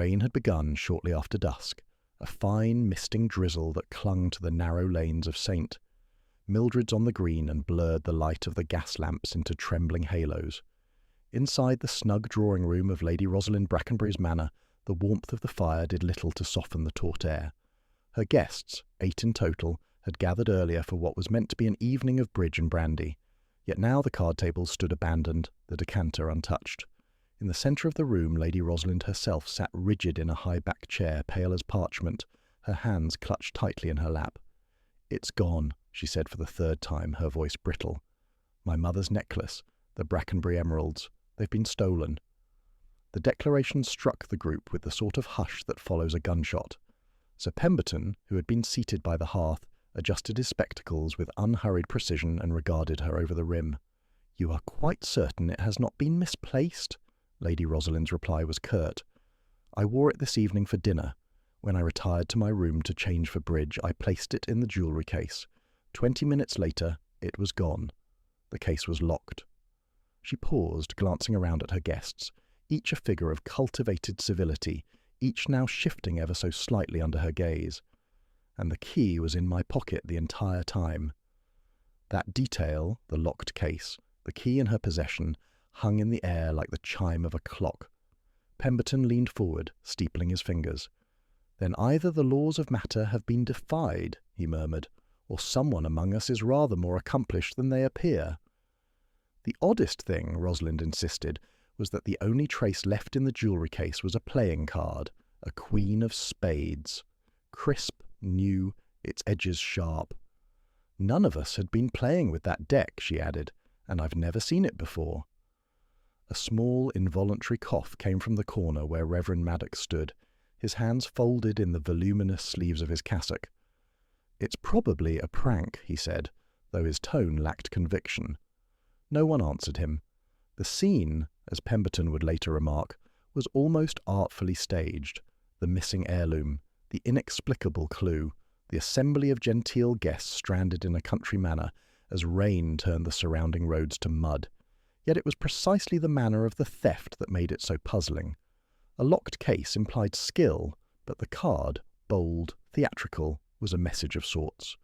rain had begun shortly after dusk, a fine misting drizzle that clung to the narrow lanes of St. Mildred's on the green and blurred the light of the gas lamps into trembling halos. Inside the snug drawing-room of Lady Rosalind Brackenbury's manor, the warmth of the fire did little to soften the taut air. Her guests, 8 in total, had gathered earlier for what was meant to be an evening of bridge and brandy. Yet now the card tables stood abandoned, the decanter untouched. In the centre of the room, Lady Rosalind herself sat rigid in a high-backed chair, pale as parchment, her hands clutched tightly in her lap. "It's gone," she said for the 3rd time, her voice brittle. "My mother's necklace, the Brackenbury emeralds, they've been stolen." The declaration struck the group with the sort of hush that follows a gunshot. Sir Pemberton, who had been seated by the hearth, adjusted his spectacles with unhurried precision and regarded her over the rim. "You are quite certain it has not been misplaced?" Lady Rosalind's reply was curt. "I wore it this evening for dinner. When I retired to my room to change for bridge, I placed it in the jewellery case. 20 minutes later, it was gone. The case was locked." She paused, glancing around at her guests, each a figure of cultivated civility, each now shifting ever so slightly under her gaze. "And the key was in my pocket the entire time." That detail, the locked case, the key in her possession, hung in the air like the chime of a clock. Pemberton leaned forward, steepling his fingers. "Then either the laws of matter have been defied," he murmured, "or someone among us is rather more accomplished than they appear." "The oddest thing," Rosalind insisted, was that the only trace left in the jewellery case was a playing card, a queen of spades. Crisp, new, its edges sharp. "None of us had been playing with that deck," she added, "and I've never seen it before." A small, involuntary cough came from the corner where Reverend Maddox stood, his hands folded in the voluminous sleeves of his cassock. "It's probably a prank," he said, though his tone lacked conviction. No one answered him. The scene, as Pemberton would later remark, was almost artfully staged. The missing heirloom, the inexplicable clue, the assembly of genteel guests stranded in a country manor, as rain turned the surrounding roads to mud. Yet it was precisely the manner of the theft that made it so puzzling. A locked case implied skill, but the card, bold, theatrical, was a message of sorts.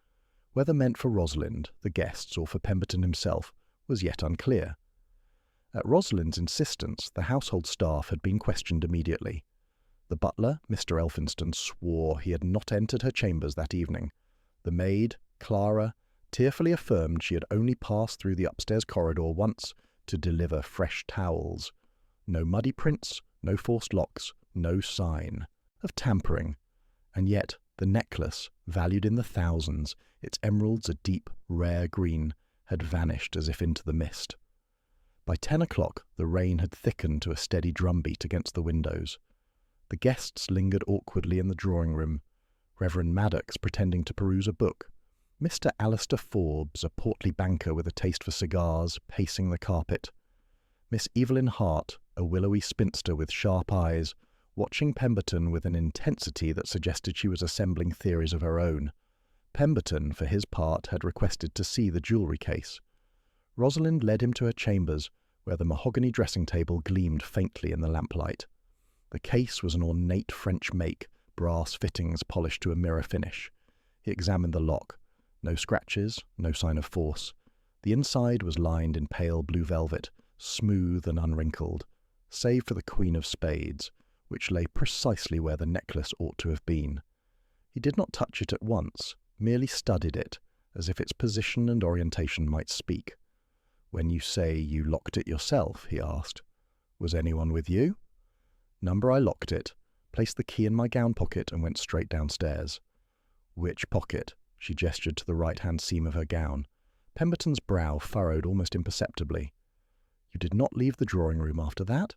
Whether meant for Rosalind, the guests, or for Pemberton himself, was yet unclear. At Rosalind's insistence, the household staff had been questioned immediately. The butler, Mr. Elphinston, swore he had not entered her chambers that evening. The maid, Clara, tearfully affirmed she had only passed through the upstairs corridor once to deliver fresh towels. No muddy prints, no forced locks, no sign of tampering. And yet the necklace, valued in the thousands, its emeralds a deep, rare green, had vanished as if into the mist. By 10 o'clock the rain had thickened to a steady drumbeat against the windows. The guests lingered awkwardly in the drawing-room, Reverend Maddox pretending to peruse a book, Mr. Alistair Forbes, a portly banker with a taste for cigars, pacing the carpet, Miss Evelyn Hart, a willowy spinster with sharp eyes, watching Pemberton with an intensity that suggested she was assembling theories of her own. Pemberton, for his part, had requested to see the jewellery case. Rosalind led him to her chambers, where the mahogany dressing-table gleamed faintly in the lamplight. The case was an ornate French make, brass fittings polished to a mirror finish. He examined the lock. No scratches, no sign of force. The inside was lined in pale blue velvet, smooth and unwrinkled, save for the Queen of Spades, which lay precisely where the necklace ought to have been. He did not touch it at once, merely studied it, as if its position and orientation might speak. "When you say you locked it yourself," he asked, "was anyone with you?" "Number, I locked it, placed the key in my gown pocket and went straight downstairs." "Which pocket?" She gestured to the right-hand seam of her gown. Pemberton's brow furrowed almost imperceptibly. "You did not leave the drawing-room after that?"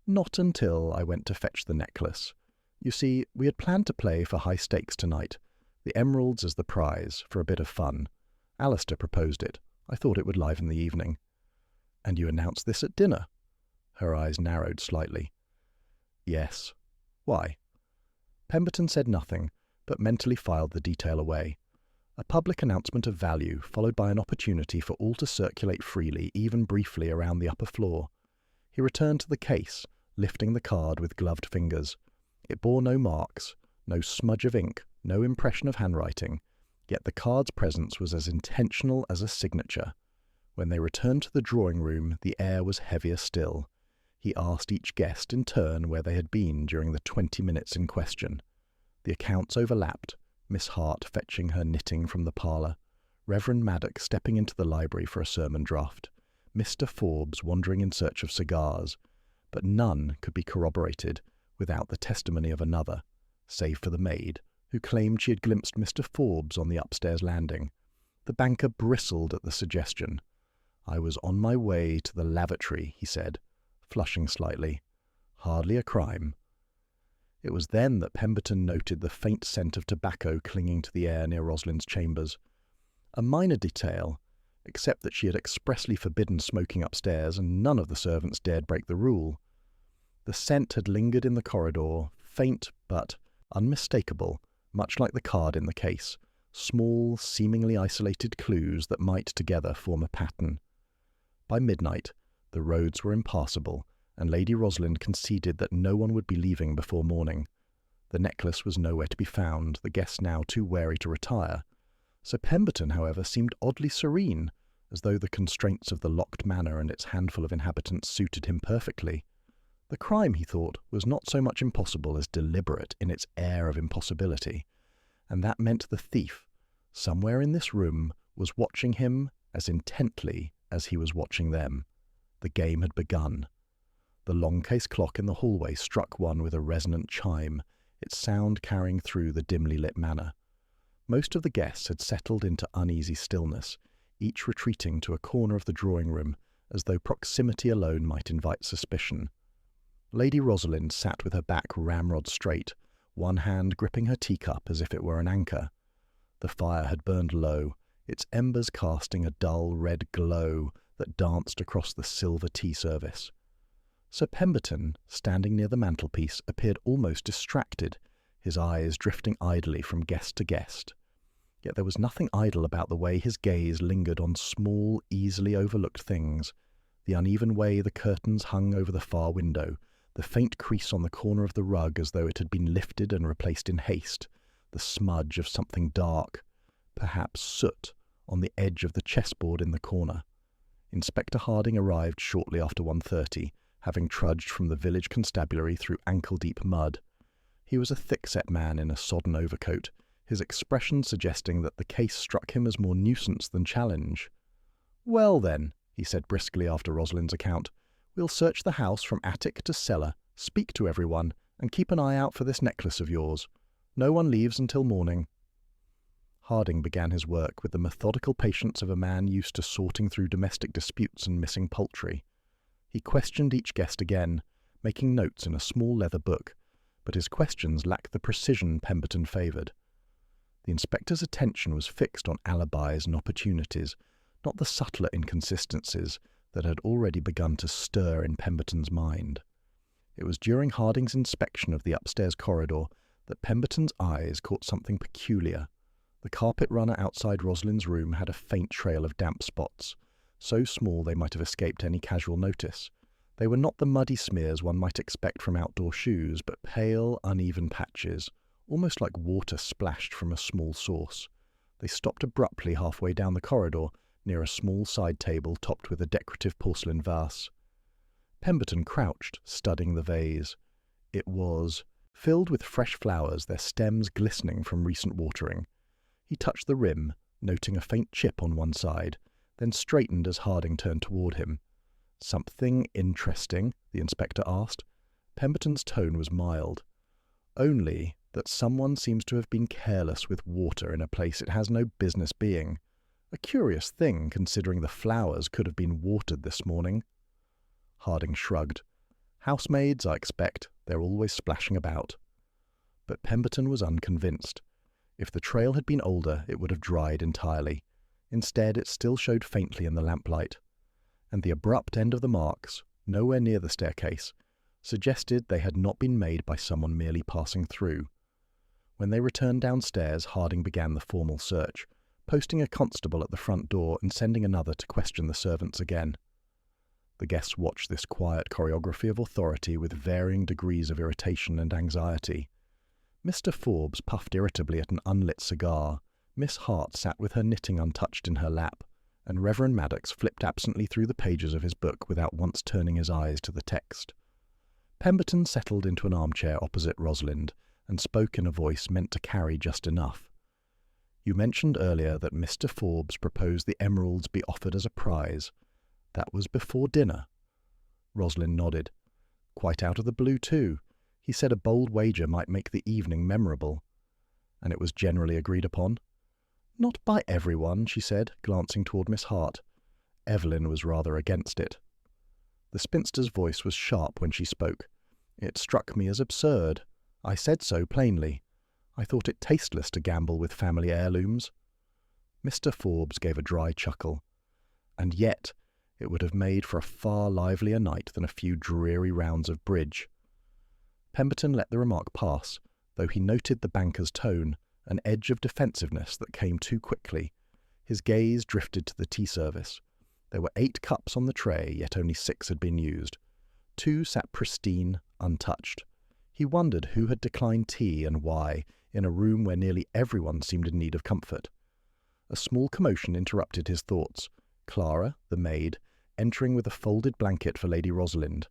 "Not until I went to fetch the necklace. You see, we had planned to play for high stakes tonight. The emeralds as the prize, for a bit of fun. Alistair proposed it. I thought it would liven the evening." "And you announced this at dinner?" Her eyes narrowed slightly. "Yes. Why?" Pemberton said nothing, but mentally filed the detail away. A public announcement of value, followed by an opportunity for all to circulate freely, even briefly, around the upper floor. He returned to the case, lifting the card with gloved fingers. It bore no marks, no smudge of ink, no impression of handwriting, yet the card's presence was as intentional as a signature. When they returned to the drawing-room, the air was heavier still. He asked each guest in turn where they had been during the 20 minutes in question. The accounts overlapped, Miss Hart fetching her knitting from the parlour, Reverend Maddock stepping into the library for a sermon draft, Mr. Forbes wandering in search of cigars, but none could be corroborated without the testimony of another, save for the maid, who claimed she had glimpsed Mr. Forbes on the upstairs landing. The banker bristled at the suggestion. "I was on my way to the lavatory," he said, flushing slightly. "Hardly a crime." It was then that Pemberton noted the faint scent of tobacco clinging to the air near Rosalind's chambers. A minor detail, except that she had expressly forbidden smoking upstairs and none of the servants dared break the rule. The scent had lingered in the corridor, faint but unmistakable, much like the card in the case, small, seemingly isolated clues that might together form a pattern. By midnight, the roads were impassable, and Lady Rosalind conceded that no one would be leaving before morning. The necklace was nowhere to be found, the guests now too wary to retire. Sir Pemberton, however, seemed oddly serene, as though the constraints of the locked manor and its handful of inhabitants suited him perfectly. The crime, he thought, was not so much impossible as deliberate in its air of impossibility, and that meant the thief, somewhere in this room, was watching him as intently as he was watching them. The game had begun. The long-case clock in the hallway struck one with a resonant chime, its sound carrying through the dimly lit manor. Most of the guests had settled into uneasy stillness, each retreating to a corner of the drawing-room, as though proximity alone might invite suspicion. Lady Rosalind sat with her back ramrod straight, one hand gripping her teacup as if it were an anchor. The fire had burned low, its embers casting a dull red glow that danced across the silver tea service. Sir Pemberton, standing near the mantelpiece, appeared almost distracted, his eyes drifting idly from guest to guest. Yet there was nothing idle about the way his gaze lingered on small, easily overlooked things, the uneven way the curtains hung over the far window, the faint crease on the corner of the rug as though it had been lifted and replaced in haste, the smudge of something dark, perhaps soot, on the edge of the chessboard in the corner. Inspector Harding arrived shortly after 1:30, having trudged from the village constabulary through ankle-deep mud. He was a thick-set man in a sodden overcoat, his expression suggesting that the case struck him as more nuisance than challenge. "Well, then," he said briskly after Rosalind's account, "we'll search the house from attic to cellar, speak to everyone, and keep an eye out for this necklace of yours. No one leaves until morning." Harding began his work with the methodical patience of a man used to sorting through domestic disputes and missing poultry. He questioned each guest again, making notes in a small leather book, but his questions lacked the precision Pemberton favoured. The inspector's attention was fixed on alibis and opportunities, not the subtler inconsistencies that had already begun to stir in Pemberton's mind. It was during Harding's inspection of the upstairs corridor that Pemberton's eyes caught something peculiar. The carpet runner outside Rosalind's room had a faint trail of damp spots, so small they might have escaped any casual notice. They were not the muddy smears one might expect from outdoor shoes, but pale, uneven patches, almost like water splashed from a small source. They stopped abruptly halfway down the corridor, near a small side table topped with a decorative porcelain vase. Pemberton crouched, studying the vase. It was filled with fresh flowers, their stems glistening from recent watering. He touched the rim, noting a faint chip on one side, then straightened as Harding turned toward him. "Something interesting?" the inspector asked. Pemberton's tone was mild. "Only that someone seems to have been careless with water in a place it has no business being. A curious thing, considering the flowers could have been watered this morning." Harding shrugged. "Housemaids, I expect. They're always splashing about." But Pemberton was unconvinced. If the trail had been older, it would have dried entirely. Instead, it still showed faintly in the lamplight. And the abrupt end of the marks, nowhere near the staircase, suggested they had not been made by someone merely passing through. When they returned downstairs, Harding began the formal search, posting a constable at the front door and sending another to question the servants again. The guests watched this quiet choreography of authority with varying degrees of irritation and anxiety. Mr. Forbes puffed irritably at an unlit cigar. Miss Hart sat with her knitting untouched in her lap, and Reverend Maddox flipped absently through the pages of his book without once turning his eyes to the text. Pemberton settled into an armchair opposite Rosalind and spoke in a voice meant to carry just enough. "You mentioned earlier that Mr. Forbes proposed the emeralds be offered as a prize. That was before dinner." Rosalind nodded. "Quite out of the blue, too. He said a bold wager might make the evening memorable." "And it was generally agreed upon?" "Not by everyone," she said, glancing toward Miss Hart. "Evelyn was rather against it." The spinster's voice was sharp when she spoke. "It struck me as absurd. I said so plainly. I thought it tasteless to gamble with family heirlooms." Mr. Forbes gave a dry chuckle. "And yet it would have made for a far livelier night than a few dreary rounds of bridge." Pemberton let the remark pass, though he noted the banker's tone, an edge of defensiveness that came too quickly. His gaze drifted to the tea service. There were 8 cups on the tray, yet only 6 had been used. 2 sat pristine, untouched. He wondered who had declined tea and why, in a room where nearly everyone seemed in need of comfort. A small commotion interrupted his thoughts. Clara, the maid, entering with a folded blanket for Lady Rosalind.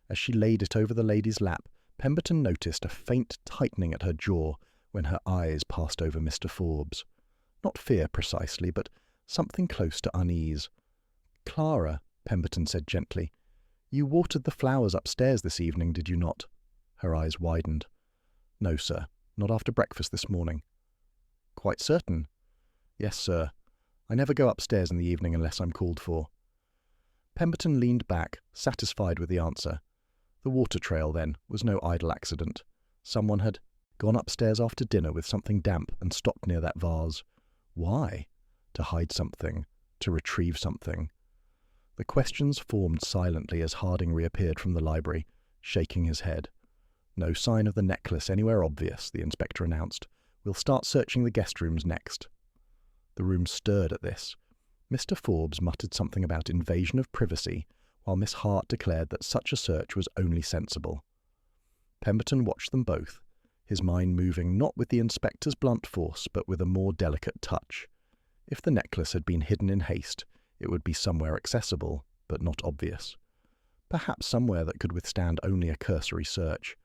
As she laid it over the lady's lap, Pemberton noticed a faint tightening at her jaw when her eyes passed over Mr. Forbes. Not fear precisely, but something close to unease. "Clara," Pemberton said gently, "you watered the flowers upstairs this evening, did you not?" Her eyes widened. "No, sir, not after breakfast this morning." "Quite certain?" "Yes, sir. I never go upstairs in the evening unless I'm called for." Pemberton leaned back, satisfied with the answer. The water trail, then, was no idle accident. Someone had gone upstairs after dinner with something damp and stopped near that vase. Why? To hide something, to retrieve something. The questions formed silently as Harding reappeared from the library, shaking his head. "No sign of the necklace anywhere obvious," the inspector announced. "We'll start searching the guest rooms next." The room stirred at this. Mr. Forbes muttered something about invasion of privacy, while Miss Hart declared that such a search was only sensible. Pemberton watched them both, his mind moving not with the inspector's blunt force, but with a more delicate touch. If the necklace had been hidden in haste, it would be somewhere accessible, but not obvious. Perhaps somewhere that could withstand only a cursory search.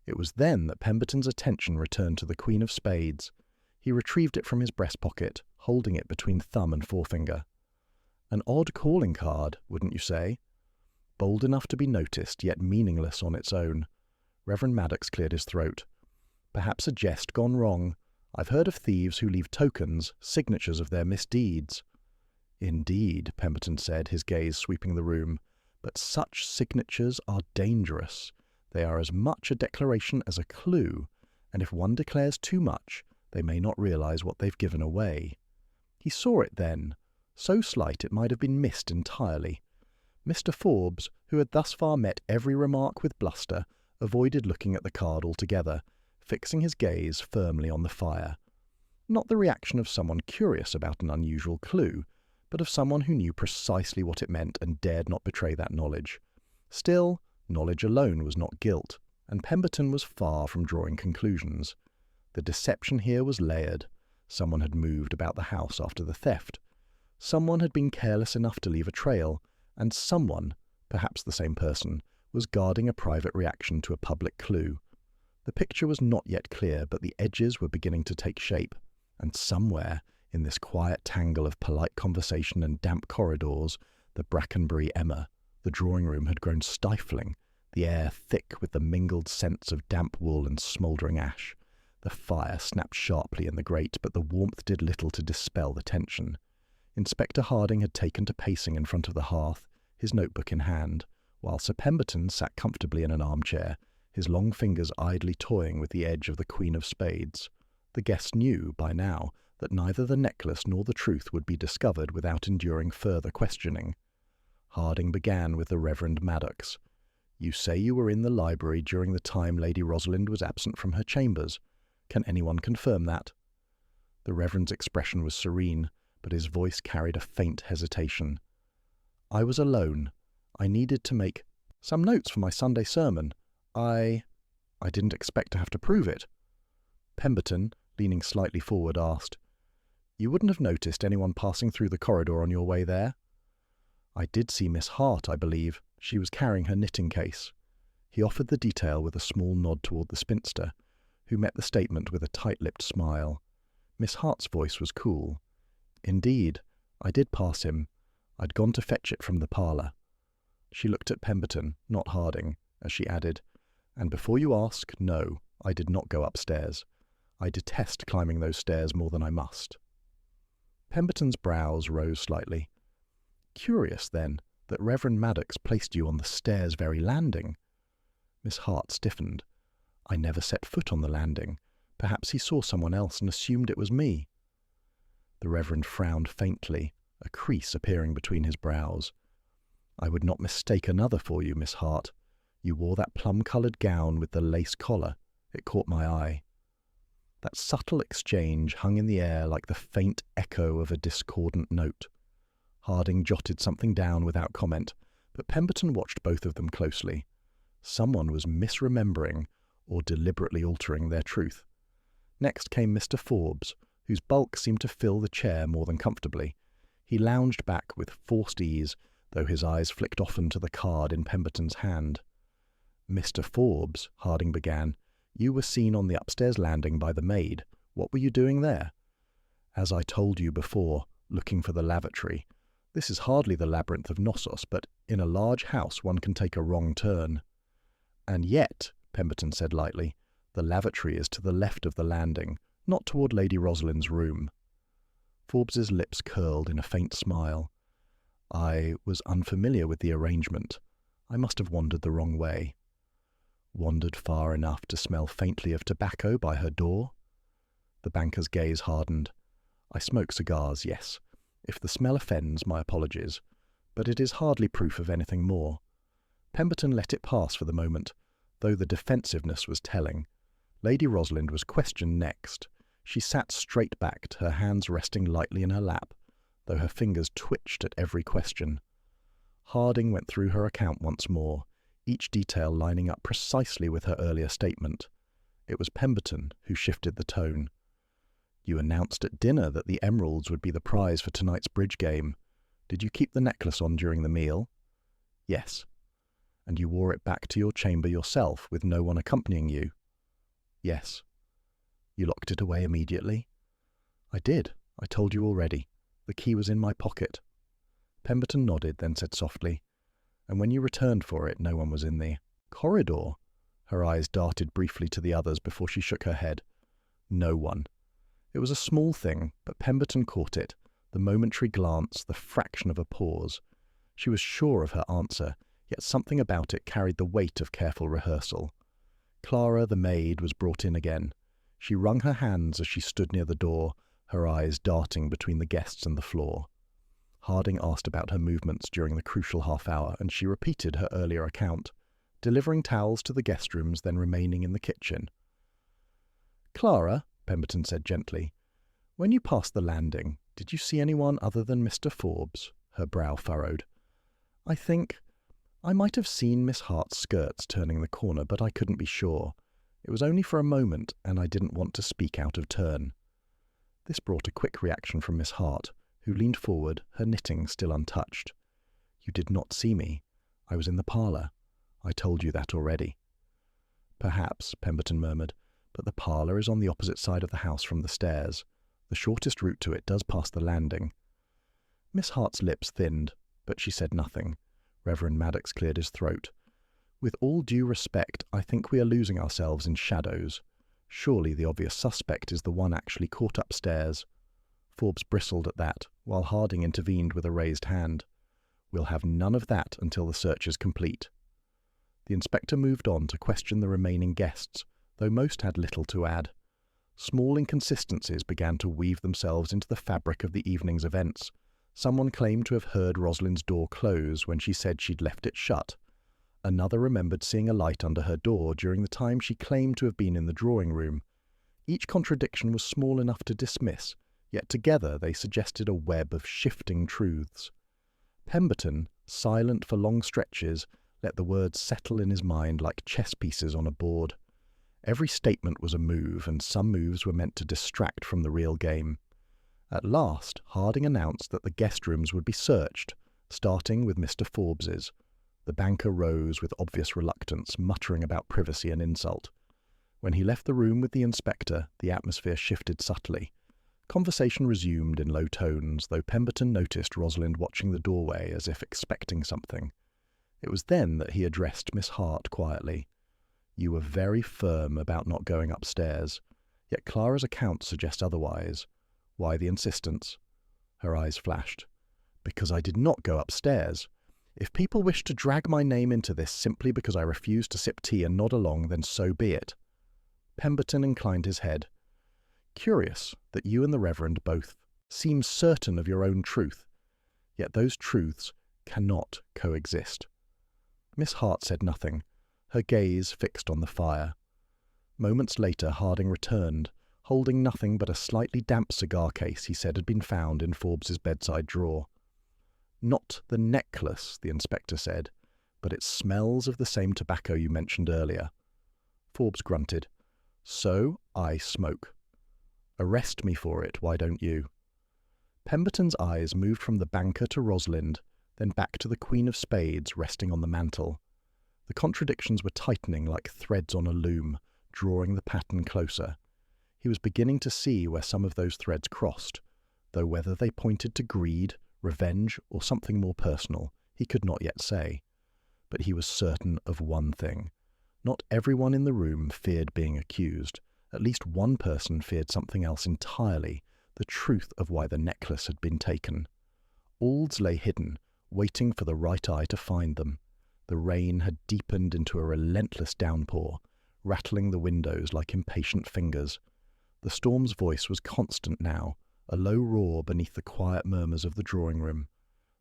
It was then that Pemberton's attention returned to the Queen of Spades. He retrieved it from his breast pocket, holding it between thumb and forefinger. An odd calling card, wouldn't you say? Bold enough to be noticed, yet meaningless on its own. Reverend Maddox cleared his throat. "Perhaps a jest gone wrong. I've heard of thieves who leave tokens, signatures of their misdeeds." "Indeed," Pemberton said, his gaze sweeping the room. "But such signatures are dangerous. They are as much a declaration as a clue, and if one declares too much, they may not realize what they've given away." He saw it then, so slight it might have been missed entirely. Mr. Forbes, who had thus far met every remark with bluster, avoided looking at the card altogether, fixing his gaze firmly on the fire. Not the reaction of someone curious about an unusual clue, but of someone who knew precisely what it meant and dared not betray that knowledge. Still, knowledge alone was not guilt, and Pemberton was far from drawing conclusions. The deception here was layered. Someone had moved about the house after the theft. Someone had been careless enough to leave a trail, and someone, perhaps the same person, was guarding a private reaction to a public clue. The picture was not yet clear, but the edges were beginning to take shape, and somewhere, in this quiet tangle of polite conversation and damp corridors, the Brackenbury Emma, the drawing-room had grown stifling, the air thick with the mingled scents of damp wool and smouldering ash. The fire snapped sharply in the grate, but the warmth did little to dispel the tension. Inspector Harding had taken to pacing in front of the hearth, his notebook in hand, while Sir Pemberton sat comfortably in an armchair, his long fingers idly toying with the edge of the Queen of Spades. The guests knew, by now, that neither the necklace nor the truth would be discovered without enduring further questioning. Harding began with the Reverend Maddox. "You say you were in the library during the time Lady Rosalind was absent from her chambers. Can anyone confirm that?" The Reverend's expression was serene, but his voice carried a faint hesitation. "I was alone. I needed to make some notes for my Sunday sermon. I didn't expect to have to prove it. Pemberton, leaning slightly forward, asked, "You wouldn't have noticed anyone passing through the corridor on your way there?" "I did see Miss Hart, I believe. She was carrying her knitting case." He offered the detail with a small nod toward the spinster, who met the statement with a tight-lipped smile. Miss Hart's voice was cool. "Indeed, I did pass him. I'd gone to fetch it from the parlour." She looked at Pemberton, not Harding, as she added, "And before you ask, no, I did not go upstairs. I detest climbing those stairs more than I must." Pemberton's brows rose slightly. "Curious, then, that Reverend Maddox placed you on the stairs' very landing." Miss Hart stiffened. "I never set foot on the landing. Perhaps he saw someone else and assumed it was me." The Reverend frowned faintly, a crease appearing between his brows. "I would not mistake another for you, Miss Hart. You wore that plum-coloured gown with the lace collar. It caught my eye." That subtle exchange hung in the air like the faint echo of a discordant note. Harding jotted something down without comment, but Pemberton watched both of them closely. Someone was misremembering or deliberately altering their truth. Next came Mr. Forbes, whose bulk seemed to fill the chair more than comfortably. He lounged back with forced ease, though his eyes flicked often to the card in Pemberton's hand. "Mr. Forbes," Harding began, "you were seen on the upstairs landing by the maid. What were you doing there?" "As I told you before, looking for the lavatory. This is hardly the labyrinth of Knossos, but in a large house one can take a wrong turn." "And yet," Pemberton said lightly, "the lavatory is to the left of the landing, not toward Lady Rosalind's room." Forbes's lips curled in a faint smile. "I was unfamiliar with the arrangement. I must have wandered the wrong way." "Wandered far enough to smell faintly of tobacco by her door?" The banker's gaze hardened. "I smoke cigars, yes. If the smell offends, my apologies. But it is hardly proof of anything more." Pemberton let it pass for the moment, though the defensiveness was telling. Lady Rosalind was questioned next. She sat straight backed, her hands resting lightly in her lap, though her fingers twitched at every question. Harding went through her account once more, each detail lining up precisely with her earlier statement. It was Pemberton who shifted the tone. "You announced at dinner that the emeralds would be the prize for tonight's bridge game. Did you keep the necklace on during the meal?" "Yes." "And you wore it back to your chamber yourself, with no one accompanying you?" "Yes." "You locked it away immediately?" "I did. I told you already. The key was in my pocket." Pemberton nodded, then said softly, "And when you returned for it, no one was in the corridor?" Her eyes darted briefly to the others before she shook her head. "No one." It was a small thing, but Pemberton caught it, the momentary glance, the fraction of a pause. She was sure of her answer, yet something about it carried the weight of careful rehearsal. Clara, the maid, was brought in again. She wrung her hands as she stood near the door, her eyes darting between the guests and the floor. Harding asked about her movements during the crucial half-hour, and she repeated her earlier account, delivering towels to the guest rooms, then remaining in the kitchen. "Clara," Pemberton said gently, "when you passed the landing, did you see anyone other than Mr. Forbes?" Her brow furrowed. "I think I might have seen Miss Hart's skirts turning the corner, but I couldn't be sure. It was only for a moment, and I didn't want to speak out of turn." This brought a quick reaction from Miss Hart, who leaned forward, her knitting still untouched. "You did not see me. I was in the parlour. I told you that already." "Perhaps," Pemberton murmured, "but the parlour is on the opposite side of the house from the stairs. The shortest route to it does pass the landing." Miss Hart's lips thinned, but she said nothing. Reverend Maddox cleared his throat. "With all due respect, I think we are losing ourselves in shadows. Surely the obvious suspect is the one actually caught upstairs." Forbes bristled at that, while Harding intervened with a raised hand. "We'll have none of that until the search is complete." The inspector moved on to question the remaining guests, though most had little to add. Small inconsistencies began to weave themselves into the fabric of the evening's events. Someone claimed to have heard Rosalind's door close when she said she'd left it shut. Another remembered seeing a light under her door during the time she claimed to have been in the drawing room. Each contradiction was small enough to dismiss, yet together they suggested a web of shifting truths. Pemberton, silent for long stretches, let the words settle in his mind like chess pieces on a board. Every statement was a move, and some moves were meant to distract from the real game. At last, Harding announced that the guest rooms would be searched, starting with Mr. Forbes's. The banker rose with obvious reluctance, muttering about privacy and insult. When he left the room with the inspector, the atmosphere shifted subtly. Conversation resumed in low tones, though Pemberton noticed Rosalind watching the doorway as if expecting something. It was then that he addressed Miss Hart quietly. "You were very firm about not going upstairs, yet Clara's accounts suggest otherwise. Why the insistence?" Her eyes flashed. "Because I did not go upstairs. If people wish to drag my name into this simply because I refused to sip tea and nod along, then so be it." Pemberton inclined his head. "Curious that you and the Reverend both seem certain of your own truth, yet those truths cannot coexist." Miss Hart said nothing, her gaze fixed on the fire. Moments later Harding returned, holding nothing but a slightly damp cigar case he said had been found in Forbes's bedside drawer. "Not the necklace," the inspector said, "but it smells of the same tobacco you mentioned earlier." Forbes grunted. "So I smoke. Arrest me for it, why don't you?" Pemberton's eyes moved from the banker to Rosalind, then back to the Queen of Spades resting on the mantel. The contradictions were tightening like threads on a loom, drawing the pattern closer. He was beginning to see where some of those threads crossed, though whether they pointed to greed, revenge, or something more personal, he could not yet say. But he was certain of one thing. Not everyone in the room feared being accused. At least one person feared something else entirely, the truth of why the necklace had been taken. Alds lay hidden, waiting for the right eye to find them. The rain had deepened into a relentless downpour, rattling the windows like impatient fingers. The storm's voice was constant now, a low roar beneath the quiet murmurs of the drawing-room.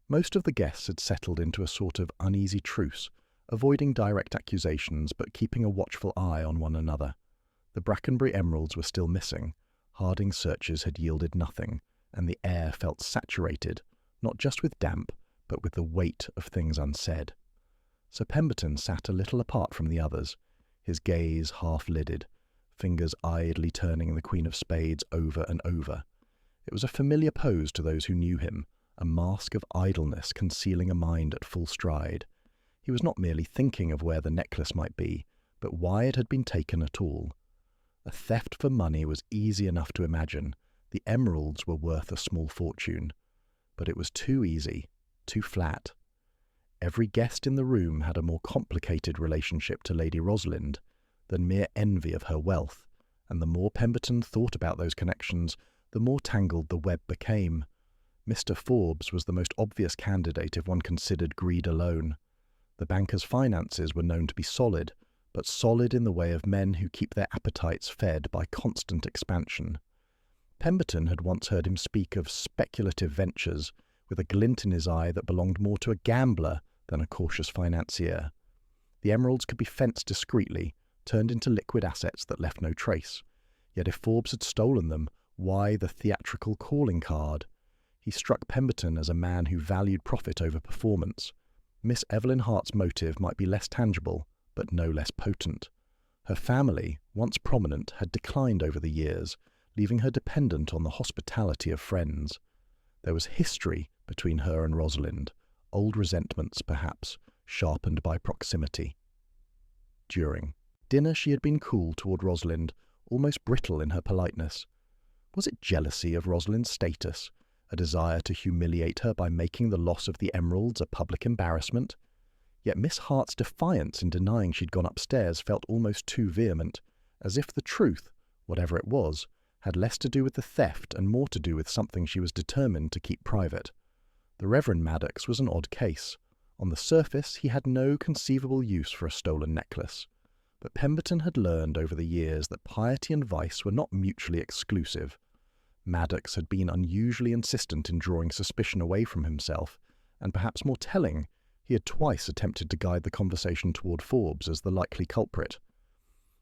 Most of the guests had settled into a sort of uneasy truce, avoiding direct accusations but keeping a watchful eye on one another. The Brackenbury emeralds were still missing. Harding's searches had yielded nothing, and the air felt saturated, not just with damp, but with the weight of things unsaid. Sir Pemberton sat a little apart from the others, his gaze half-lidded, fingers idly turning the Queen of Spades over and over. It was a familiar pose to those who knew him, a mask of idleness concealing a mind at full stride. He was not merely thinking of where the necklace might be, but why it had been taken at all. A theft for money was easy enough to imagine. The emeralds were worth a small fortune. But it was too easy, too flat. Every guest in the room had a more complicated relationship to Lady Rosalind than mere envy of her wealth, and the more Pemberton thought about those connections, the more tangled the web became. Mr. Forbes was the most obvious candidate if one considered greed alone. The banker's finances were known to be solid, but solid in the way of men who keep their appetites fed by constant expansion. Pemberton had once heard him speak of speculative ventures, with a glint in his eye that belonged more to a gambler than a cautious financier. The emeralds could be fenced discreetly, turned into liquid assets that left no trace. Yet if Forbes had stolen them, why the theatrical calling card? He struck Pemberton as a man who valued profit over performance. Miss Evelyn Hart's motive might be less tangible, but no less potent. Her family, once prominent, had declined over the years, leaving her dependent on the hospitality of friends. There was history between her and Rosalind, old resentments perhaps, sharpened by proximity. During dinner she had been cool toward Rosalind, almost brittle in her politeness. Was it jealousy of Rosalind's status, a desire to humiliate her by making the loss of the emeralds a public embarrassment? Yet Miss Hart's defiance in denying she'd gone upstairs felt almost too vehement, as if the truth, whatever it was, had less to do with the theft and more to do with something she was determined to keep private. The Reverend Maddox was an odd case. On the surface, he had no conceivable use for a stolen necklace. But Pemberton had learned over the years that piety and vice were not mutually exclusive. Maddox had been unusually insistent in drawing suspicion away from himself, and perhaps more telling, he had twice attempted to guide the conversation toward Forbes as the likely culprit.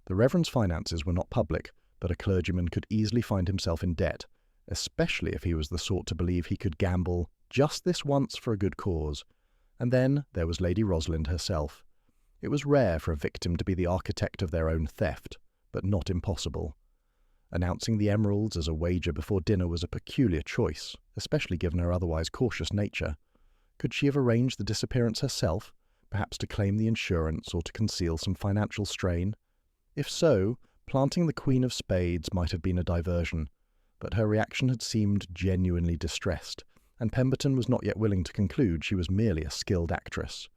The Reverend's finances were not public, but a clergyman could easily find himself in debt, especially if he was the sort to believe he could gamble just this once for a good cause. And then there was Lady Rosalind herself. It was rare for a victim to be the architect of their own theft, but not impossible. Announcing the emeralds as a wager before dinner was a peculiar choice, especially given her otherwise cautious nature. Could she have arranged the disappearance herself, perhaps to claim the insurance or to conceal some financial strain? If so, planting the Queen of Spades might have been a diversion, but her reaction had seemed genuinely distressed, and Pemberton was not yet willing to conclude she was merely a skilled actress.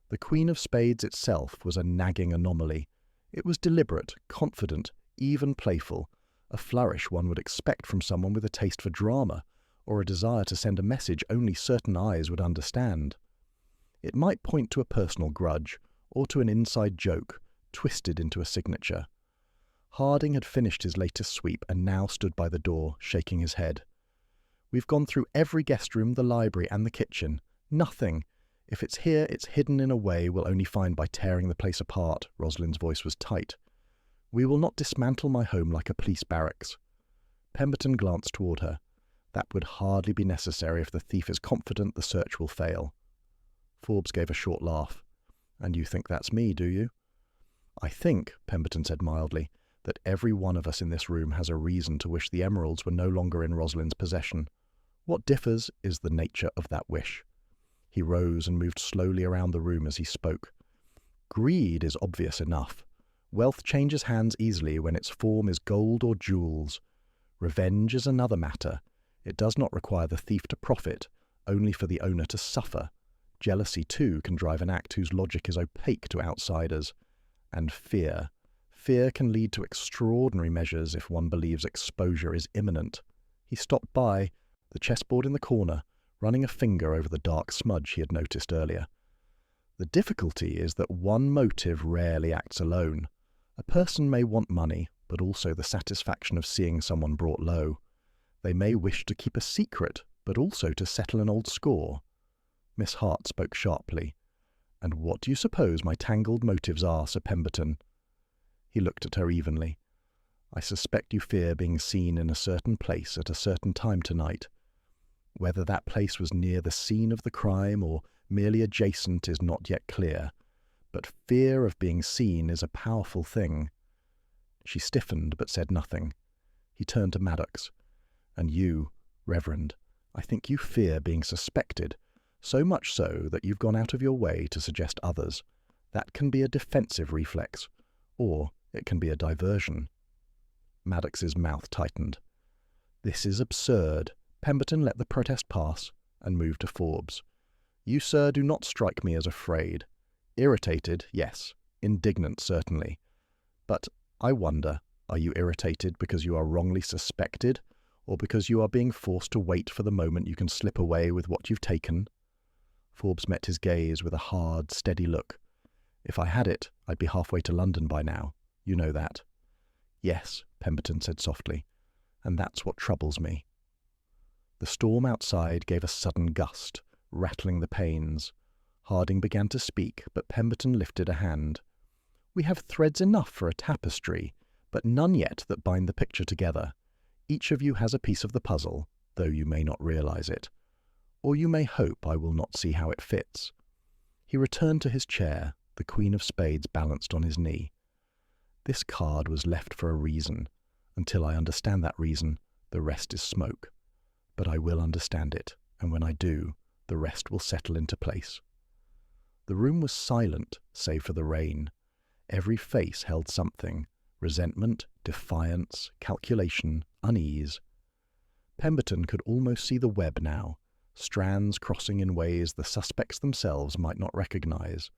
The Queen of Spades itself was a nagging anomaly. It was deliberate, confident, even playful, a flourish one would expect from someone with a taste for drama, or a desire to send a message only certain eyes would understand. It might point to a personal grudge, or to an inside joke, twisted into a signature. Harding had finished his latest sweep and now stood by the door, shaking his head. "We've gone through every guest room, the library, and the kitchen. Nothing. If it's here, it's hidden in a way we'll only find by tearing the place apart." Rosalind's voice was tight. "We will not dismantle my home like a police barracks." Pemberton glanced toward her. "That would hardly be necessary if the thief is confident the search will fail." Forbes gave a short laugh. "And you think that's me, do you?" "I think," Pemberton said mildly, "that every one of us in this room has a reason to wish the emeralds were no longer in Rosalind's possession. What differs is the nature of that wish." He rose and moved slowly around the room as he spoke. "Greed is obvious enough. Wealth changes hands easily when its form is gold or jewels. Revenge is another matter. It does not require the thief to profit, only for the owner to suffer. Jealousy, too, can drive an act whose logic is opaque to outsiders. And fear. Fear can lead to extraordinary measures if one believes exposure is imminent." He stopped by, the chessboard in the corner, running a finger over the dark smudge he had noticed earlier. "The difficulty is that one motive rarely acts alone. A person may want money, but also the satisfaction of seeing someone brought low. They may wish to keep a secret, but also to settle an old score." Miss Hart spoke sharply. "And what do you suppose my tangled motives are, Sir Pemberton?" He looked at her evenly. "I suspect you fear being seen in a certain place at a certain time tonight. Whether that place was near the scene of the crime or merely adjacent is not yet clear, but fear of being seen is a powerful thing." She stiffened but said nothing. He turned to Maddox. "And you, Reverend, I think you fear being suspected, so much so that you've gone out of your way to suggest others. That can be a defensive reflex, or it can be a diversion." Maddox's mouth tightened. "This is absurd." Pemberton let the protest pass and moved to Forbes. "You, sir, do not strike me as afraid. Irritated, yes. Indignant, certainly. But I wonder, are you irritated because you are wrongly suspected, or because you are being forced to wait for the moment you can slip away with what you've taken?" Forbes met his gaze with a hard, steady look. "If I had it, I'd be halfway to London by now. You know that." "Yes," Pemberton said softly, "and that's what troubles me." The storm outside gave a sudden gust, rattling the panes. Harding began to speak, but Pemberton lifted a hand. "We have threads enough for a tapestry, but none yet that bind the picture together. Each of you has a piece of the puzzle, though you may not realize it. Or you may hope I will not see how it fits." He returned to his chair, the Queen of Spades balanced on his knee. "This card was left for a reason. Until I understand that reason, the rest is smoke. But I will understand it, and when I do, the rest will settle into place." The room was silent, save for the rain. Every face held something: resentment, defiance, calculation, unease. Pemberton could almost see the web now, strands crossing in ways the suspects themselves might not recognize.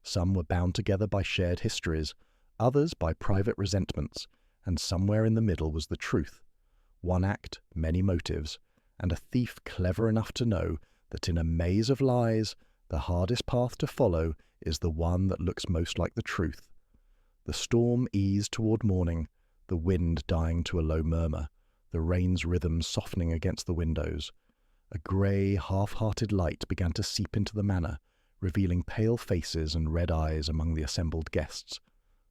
Some were bound together by shared histories, others by private resentments, and somewhere in the middle was the truth. One act, many motives, and a thief clever enough to know that in a maze of lies, the hardest path to follow is the one that looks most like the truth. The storm eased toward morning, the wind dying to a low murmur, the rain's rhythm softening against the windows. A grey, half-hearted light began to seep into the manor, revealing pale faces and red eyes among the assembled guests.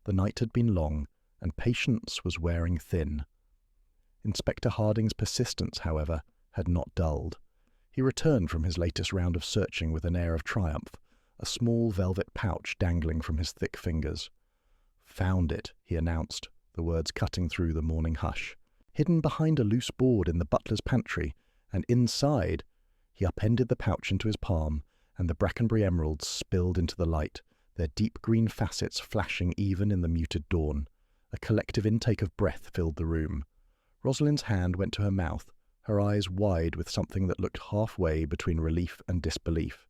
The night had been long, and patience was wearing thin. Inspector Harding's persistence, however, had not dulled. He returned from his latest round of searching with an air of triumph, a small velvet pouch dangling from his thick fingers. "Found it," he announced, the words cutting through the morning hush. "Hidden behind a loose board in the butler's pantry, and inside—" He upended the pouch into his palm, and the Brackenbury emeralds spilled into the light, their deep green facets flashing even in the muted dawn. A collective intake of breath filled the room. Rosalind's hand went to her mouth, her eyes wide with something that looked halfway between relief and disbelief.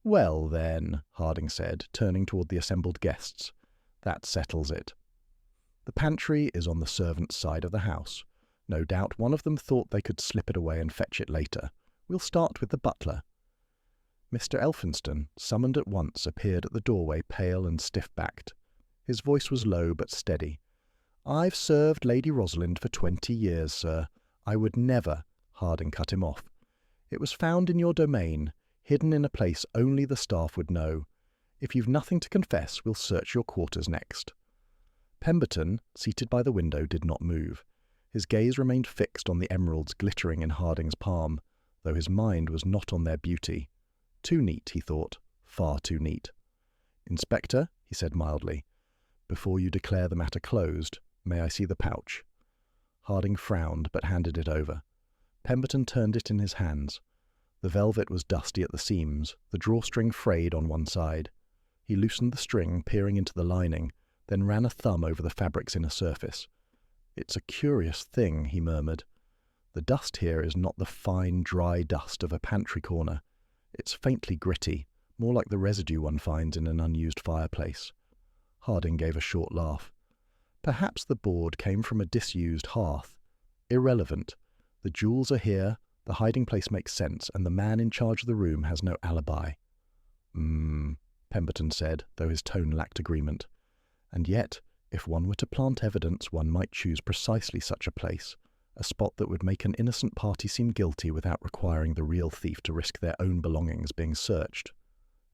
"Well, then," Harding said, turning toward the assembled guests, "that settles it. The pantry is on the servants' side of the house. No doubt one of them thought they could slip it away and fetch it later. We'll start with the butler." Mr. Elphinstone, summoned at once, appeared at the doorway, pale and stiff-backed. His voice was low but steady. "I've served Lady Rosalind for 20 years, sir. I would never—" Harding cut him off. "It was found in your domain, hidden in a place only the staff would know. If you've nothing to confess, we'll search your quarters next." Pemberton, seated by the window, did not move. His gaze remained fixed on the emeralds glittering in Harding's palm, though his mind was not on their beauty. Too neat, he thought, far too neat. "Inspector," he said mildly, "before you declare the matter closed, may I see the pouch?" Harding frowned, but handed it over. Pemberton turned it in his hands. The velvet was dusty at the seams, the drawstring frayed on one side. He loosened the string, peering into the lining, then ran a thumb over the fabric's inner surface. "It's a curious thing," he murmured. "The dust here is not the fine, dry dust of a pantry corner. It's faintly gritty, more like the residue one finds in an unused fireplace." Harding gave a short laugh. "Perhaps the board came from a disused hearth. Irrelevant. The jewels are here, the hiding place makes sense, and the man in charge of the room has no alibi." Pemberton said, though his tone lacked agreement. "And yet, if one were to plant evidence, one might choose precisely such a place, a spot that would make an innocent party seem guilty without requiring the real thief to risk their own belongings being searched."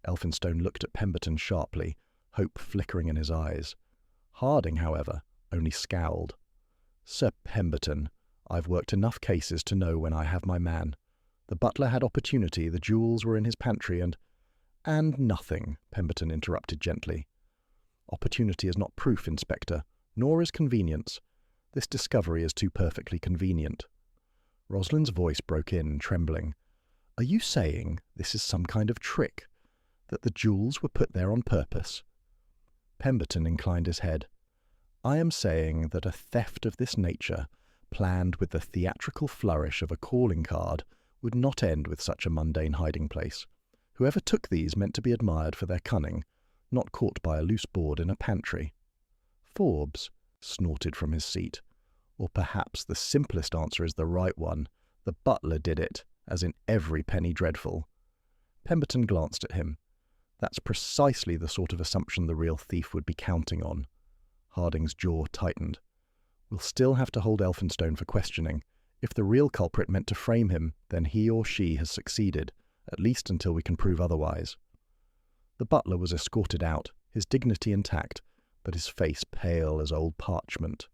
Elphinstone looked at Pemberton sharply, hope flickering in his eyes. Harding, however, only scowled. "Sir Pemberton, I've worked enough cases to know when I have my man. The butler had opportunity, the jewels were in his pantry, and—" "And nothing," Pemberton interrupted gently. "Opportunity is not proof, Inspector, nor is convenience. This discovery is too perfectly convenient." Rosalind's voice broke in, trembling. "Are you saying this is some kind of trick? That the jewels were put there on purpose?" Pemberton inclined his head. "I am saying that a theft of this nature, planned with the theatrical flourish of a calling card, would not end with such a mundane hiding place. Whoever took these meant to be admired for their cunning, not caught by a loose board in a pantry." Forbes snorted from his seat. "Or perhaps the simplest answer is the right one. The butler did it, as in every penny dreadful." Pemberton glanced at him. "That's precisely the sort of assumption the real thief would be counting on." Harding's jaw tightened. "We'll still have to hold Elphinstone for questioning. If the real culprit meant to frame him, then he or she has succeeded, at least until we can prove otherwise." The butler was escorted out, his dignity intact, but his face pale as old parchment.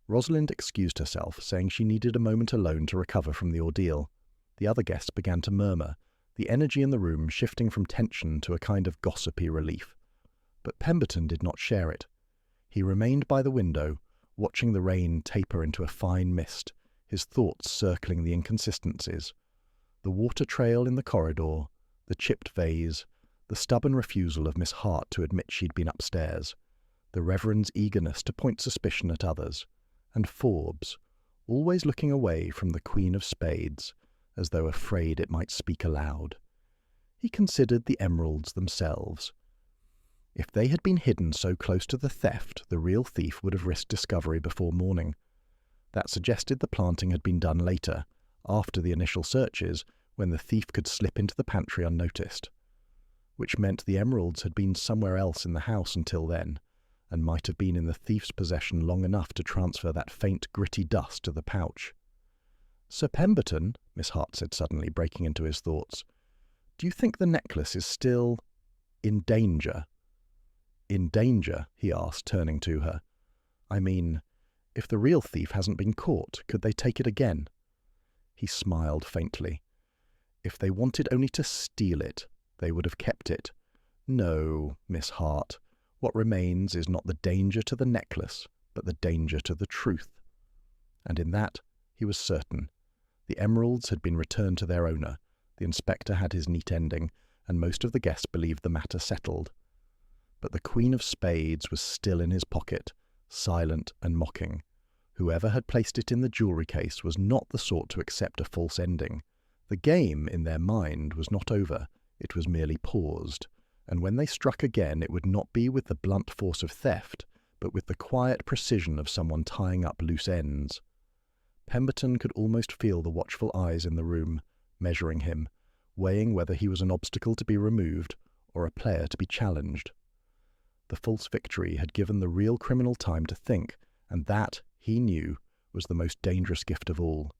Rosalind excused herself, saying she needed a moment alone to recover from the ordeal. The other guests began to murmur, the energy in the room shifting from tension to a kind of gossipy relief. But Pemberton did not share it. He remained by the window, watching the rain taper into a fine mist, his thoughts circling the inconsistencies. The water trail in the corridor, the chipped vase, the stubborn refusal of Miss Hart to admit she'd been upstairs, the Reverend's eagerness to point suspicion at others, and Forbes, always looking away from the Queen of Spades, as though afraid it might speak aloud. He considered the emeralds themselves. If they had been hidden so close to the theft, the real thief would have risked discovery before morning. That suggested the planting had been done later, after the initial searches, when the thief could slip into the pantry unnoticed. Which meant the emeralds had been somewhere else in the house until then, and might have been in the thief's possession long enough to transfer that faint gritty dust to the pouch. "Sir Pemberton," Miss Hart said suddenly, breaking into his thoughts, "do you think the necklace is still in danger?" "In danger?" he asked, turning to her. "I mean, if the real thief hasn't been caught, could they take it again?" He smiled faintly. If they wanted only to steal it, they would have kept it. No, Miss Hart, what remains is not the danger to the necklace, but the danger to the truth. And in that he was certain. The emeralds had been returned to their owner, the inspector had his neat ending, and most of the guests believed the matter settled. But the Queen of Spades was still in his pocket, silent and mocking. Whoever had placed it in the jewellery case was not the sort to accept a false ending. The game, in their mind, was not over, it was merely paused, and when they struck again it would not be with the blunt force of theft, but with the quiet precision of someone tying up loose ends. Pemberton could almost feel the watchful eyes in the room, measuring him, weighing whether he was an obstacle to be removed or a player to be challenged. The false victory had given the real criminal time to think, and that, he knew, was the most dangerous gift of all.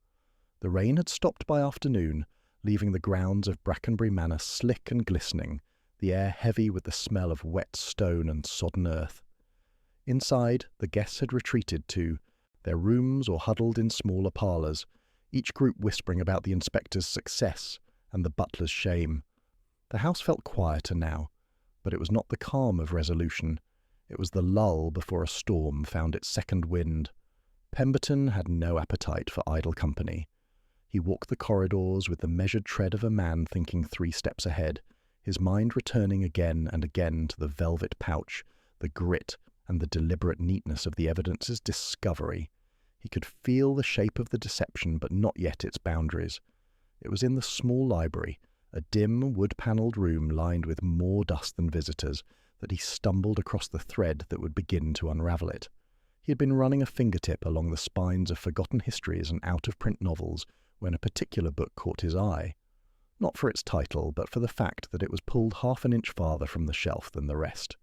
The rain had stopped by afternoon, leaving the grounds of Brackenbury Manor slick and glistening, the air heavy with the smell of wet stone and sodden earth. Inside, the guests had retreated to their rooms or huddled in smaller parlours, each group whispering about the inspector's success and the butler's shame. The house felt quieter now, but it was not the calm of resolution. It was the lull before a storm found its second wind. Pemberton had no appetite for idle company. He walked the corridors with the measured tread of a man thinking 3 steps ahead, his mind returning again and again to the velvet pouch, the grit and the deliberate neatness of the evidence's discovery. He could feel the shape of the deception, but not yet its boundaries. It was in the small library, a dim, wood-panelled room lined with more dust than visitors, that he stumbled across the thread that would begin to unravel it. He had been running a fingertip along the spines of forgotten histories and out-of-print novels when a particular book caught his eye. Not for its title, but for the fact that it was pulled half an inch farther from the shelf than the rest.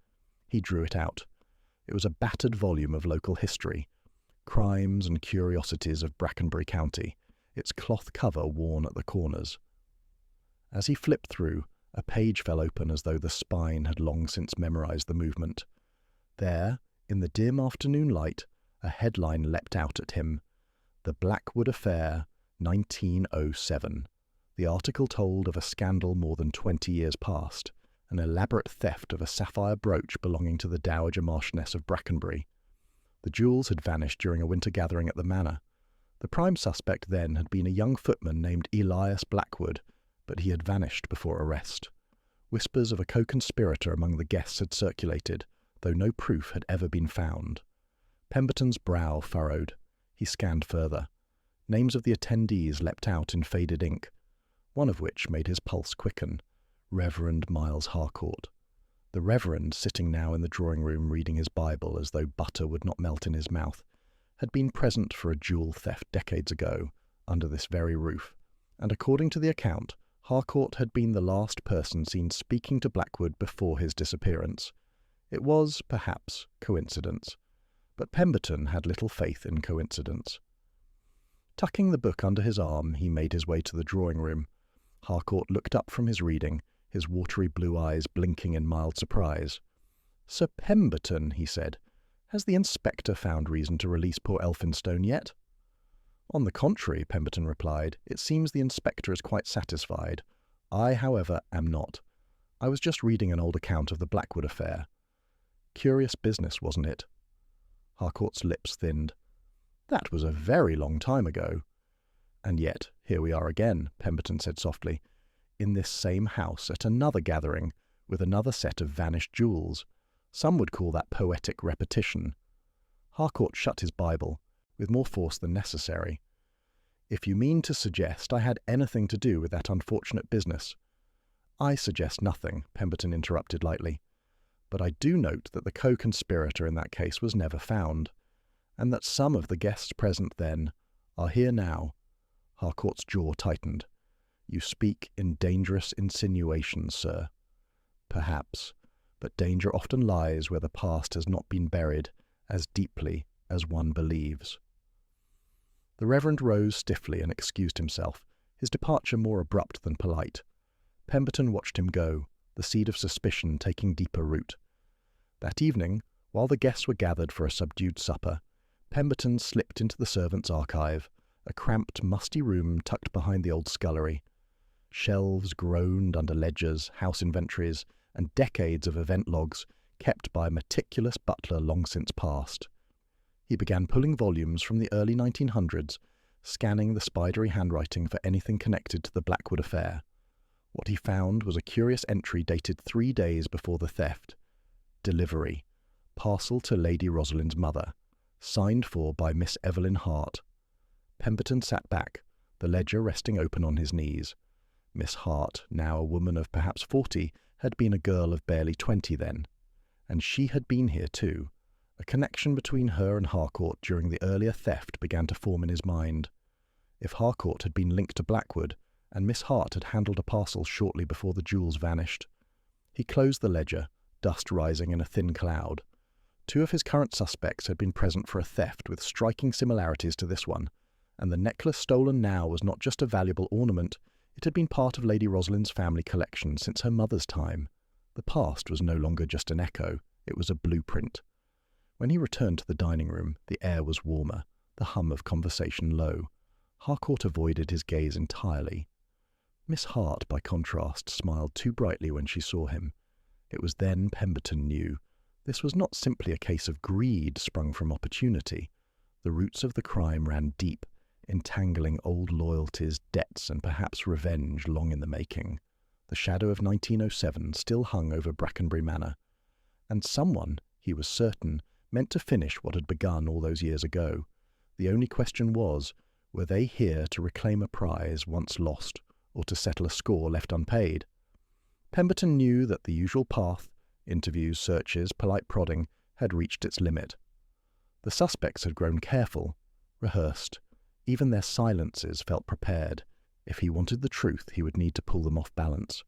He drew it out. It was a battered volume of local history, crimes and curiosities of Brackenbury County, its cloth cover worn at the corners. As he flipped through, a page fell open as though the spine had long since memorized the movement. There, in the dim afternoon light, a headline leapt out at him. The Blackwood Affair, 1907. The article told of a scandal more than 20 years past, an elaborate theft of a sapphire brooch belonging to the Dowager Marchioness of Brackenbury. The jewels had vanished during a winter gathering at the manor. The prime suspect then had been a young footman named Elias Blackwood, but he had vanished before arrest. Whispers of a co-conspirator among the guests had circulated, though no proof had ever been found. Pemberton's brow furrowed. He scanned further. Names of the attendees leapt out in faded ink, one of which made his pulse quicken. Reverend Miles Harcourt. The Reverend, sitting now in the drawing-room reading his Bible as though butter would not melt in his mouth, had been present for a jewel theft decades ago, under this very roof, and according to the account, Harcourt had been the last person seen speaking to Blackwood before his disappearance. It was, perhaps, coincidence, but Pemberton had little faith in coincidence. Tucking the book under his arm, he made his way to the drawing-room. Harcourt looked up from his reading, his watery blue eyes blinking in mild surprise. "Sir Pemberton," he said, "has the inspector found reason to release poor Elphinstone yet?" "On the contrary," Pemberton replied, "it seems the inspector is quite satisfied. I, however, am not. I was just reading an old account of the Blackwood affair. Curious business, wasn't it?" Harcourt's lips thinned. "That was a very long time ago." "And yet, here we are again," Pemberton said softly, "in this same house at another gathering, with another set of vanished jewels. Some would call that poetic repetition." Harcourt shut his Bible, with more force than necessary. "If you mean to suggest I had anything to do with that unfortunate business—" "I suggest nothing," Pemberton interrupted lightly. "But I do note that the co-conspirator in that case was never found, and that some of the guests present then are here now." Harcourt's jaw tightened. "You speak in dangerous insinuations, sir." "Perhaps, but danger often lies where the past has not been buried as deeply as one believes." The Reverend rose stiffly and excused himself, his departure more abrupt than polite. Pemberton watched him go, the seed of suspicion taking deeper root. That evening, while the guests were gathered for a subdued supper, Pemberton slipped into the servants' archive, a cramped, musty room tucked behind the old scullery. Shelves groaned under ledgers, house inventories, and decades of event logs kept by a meticulous butler long since past. He began pulling volumes from the early 1900s, scanning the spidery handwriting for anything connected to the Blackwood affair. What he found was a curious entry dated 3 days before the theft. Delivery. Parcel to Lady Rosalind's mother. Signed for by Miss Evelyn Hart. Pemberton sat back, the ledger resting open on his knees. Miss Hart, now a woman of perhaps 40, had been a girl of barely 20 then. And she had been here too. A connection between her and Harcourt during the earlier theft began to form in his mind. If Harcourt had been linked to Blackwood, and Miss Hart had handled a parcel shortly before the jewels vanished. He closed the ledger, dust rising in a thin cloud. 2 of his current suspects had been present for a theft with striking similarities to this one, and the necklace stolen now was not just a valuable ornament, it had been part of Lady Rosalind's family collection since her mother's time. The past was no longer just an echo, it was a blueprint. When he returned to the dining room, the air was warmer, the hum of conversation low. Harcourt avoided his gaze entirely. Miss Hart, by contrast, smiled too brightly when she saw him. It was then Pemberton knew. This was not simply a case of greed sprung from opportunity. The roots of the crime ran deep, entangling old loyalties, debts, and perhaps revenge long in the making. The shadow of 1907 still hung over Brackenbury Manor. And someone, he was certain, meant to finish what had begun all those years ago. The only question was, were they here to reclaim a prize once lost, or to settle a score left unpaid? Pemberton knew that the usual path, interviews, searches, polite prodding, had reached its limit. The suspects had grown careful, rehearsed. Even their silences felt prepared. If he wanted the truth, he would need to pull them off balance.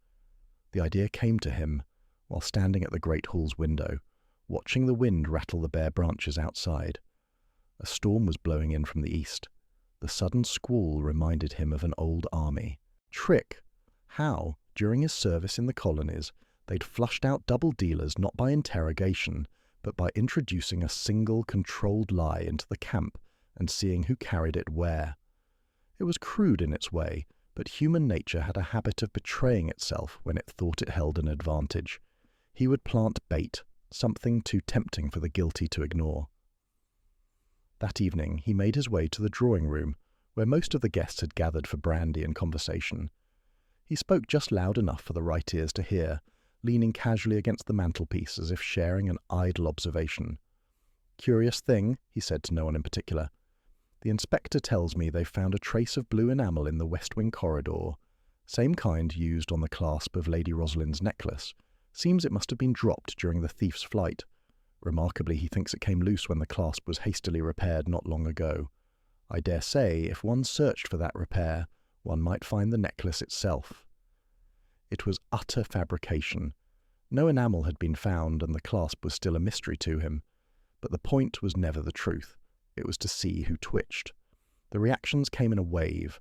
The idea came to him while standing at the great hall's window, watching the wind rattle the bare branches outside. A storm was blowing in from the east. The sudden squall reminded him of an old army. Trick! How, during his service in the colonies, they'd flushed out double dealers not by interrogation, but by introducing a single controlled lie into the camp and seeing who carried it where. It was crude in its way, but human nature had a habit of betraying itself when it thought it held an advantage. He would plant bait, something too tempting for the guilty to ignore. That evening he made his way to the drawing-room, where most of the guests had gathered for brandy and conversation. He spoke just loud enough for the right ears to hear, leaning casually against the mantelpiece as if sharing an idle observation. "Curious thing," he said to no one in particular. "The inspector tells me they've found a trace of blue enamel in the west wing corridor. Same kind used on the clasp of Lady Rosalind's necklace. Seems it must have been dropped during the thief's flight. Remarkably, he thinks it came loose when the clasp was hastily repaired not long ago. I dare say, if one searched for that repair, one might find the necklace itself." It was utter fabrication. No enamel had been found, and the clasp was still a mystery to him. But the point was never the truth. It was to see who twitched. The reactions came in a wave.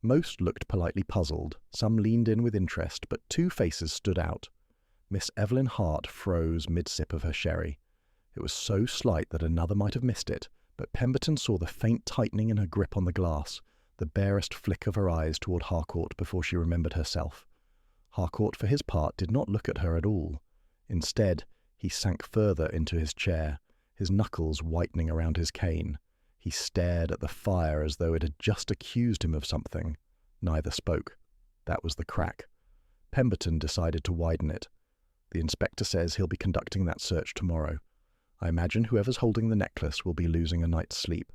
Most looked politely puzzled, some leaned in with interest, but 2 faces stood out. Miss Evelyn Hart froze mid-sip of her sherry. It was so slight that another might have missed it, but Pemberton saw the faint tightening in her grip on the glass, the barest flick of her eyes toward Harcourt before she remembered herself. Harcourt, for his part, did not look at her at all. Instead, he sank further into his chair, his knuckles whitening around his cane. He stared at the fire as though it had just accused him of something. Neither spoke. That was the crack. Pemberton decided to widen it. "The inspector says he'll be conducting that search tomorrow. I imagine whoever's holding the necklace will be losing a night's sleep."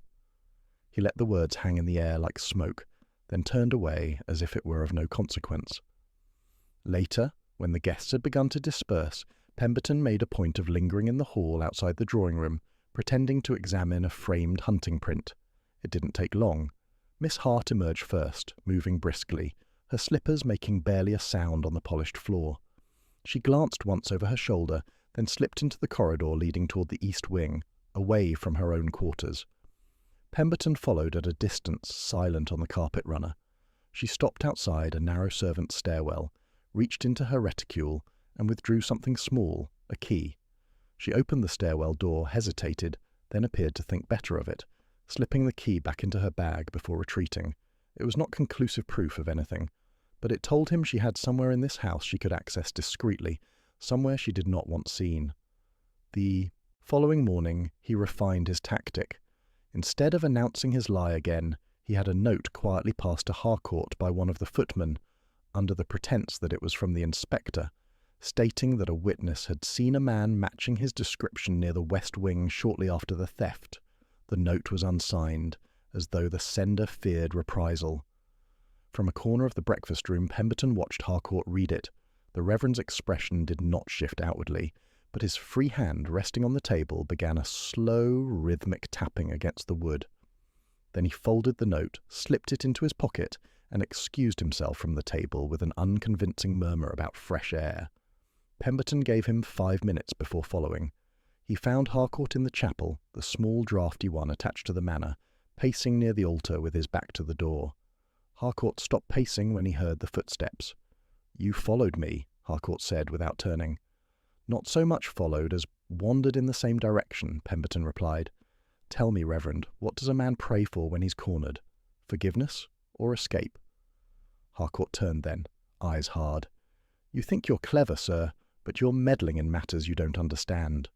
He let the words hang in the air like smoke, then turned away as if it were of no consequence. Later, when the guests had begun to disperse, Pemberton made a point of lingering in the hall outside the drawing-room, pretending to examine a framed hunting print. It didn't take long. Miss Hart emerged first, moving briskly, her slippers making barely a sound on the polished floor. She glanced once over her shoulder, then slipped into the corridor leading toward the east wing, away from her own quarters. Pemberton followed at a distance, silent on the carpet runner. She stopped outside a narrow servant's stairwell, reached into her reticule, and withdrew something small, a key. She opened the stairwell door, hesitated, then appeared to think better of it, slipping the key back into her bag before retreating. It was not conclusive proof of anything, but it told him she had somewhere in this house she could access discreetly, somewhere she did not want seen. The following morning, he refined his tactic. Instead of announcing his lie again, he had a note quietly passed to Harcourt by one of the footmen, under the pretence that it was from the inspector, stating that a witness had seen a man matching his description near the west wing shortly after the theft. The note was unsigned, as though the sender feared reprisal. From a corner of the breakfast room, Pemberton watched Harcourt read it. The Reverend's expression did not shift outwardly, but his free hand resting on the table began a slow, rhythmic tapping against the wood. Then he folded the note, slipped it into his pocket, and excused himself from the table with an unconvincing murmur about fresh air. Pemberton gave him 5 minutes before following. He found Harcourt in the chapel, the small draughty one attached to the manor, pacing near the altar with his back to the door. Harcourt stopped pacing when he heard the footsteps. "You followed me," Harcourt said without turning. "Not so much followed as wandered in the same direction," Pemberton replied. "Tell me, Reverend, what does a man pray for when he's cornered? Forgiveness or escape?" Harcourt turned then, eyes hard. "You think you're clever, sir, but you're meddling in matters you don't understand."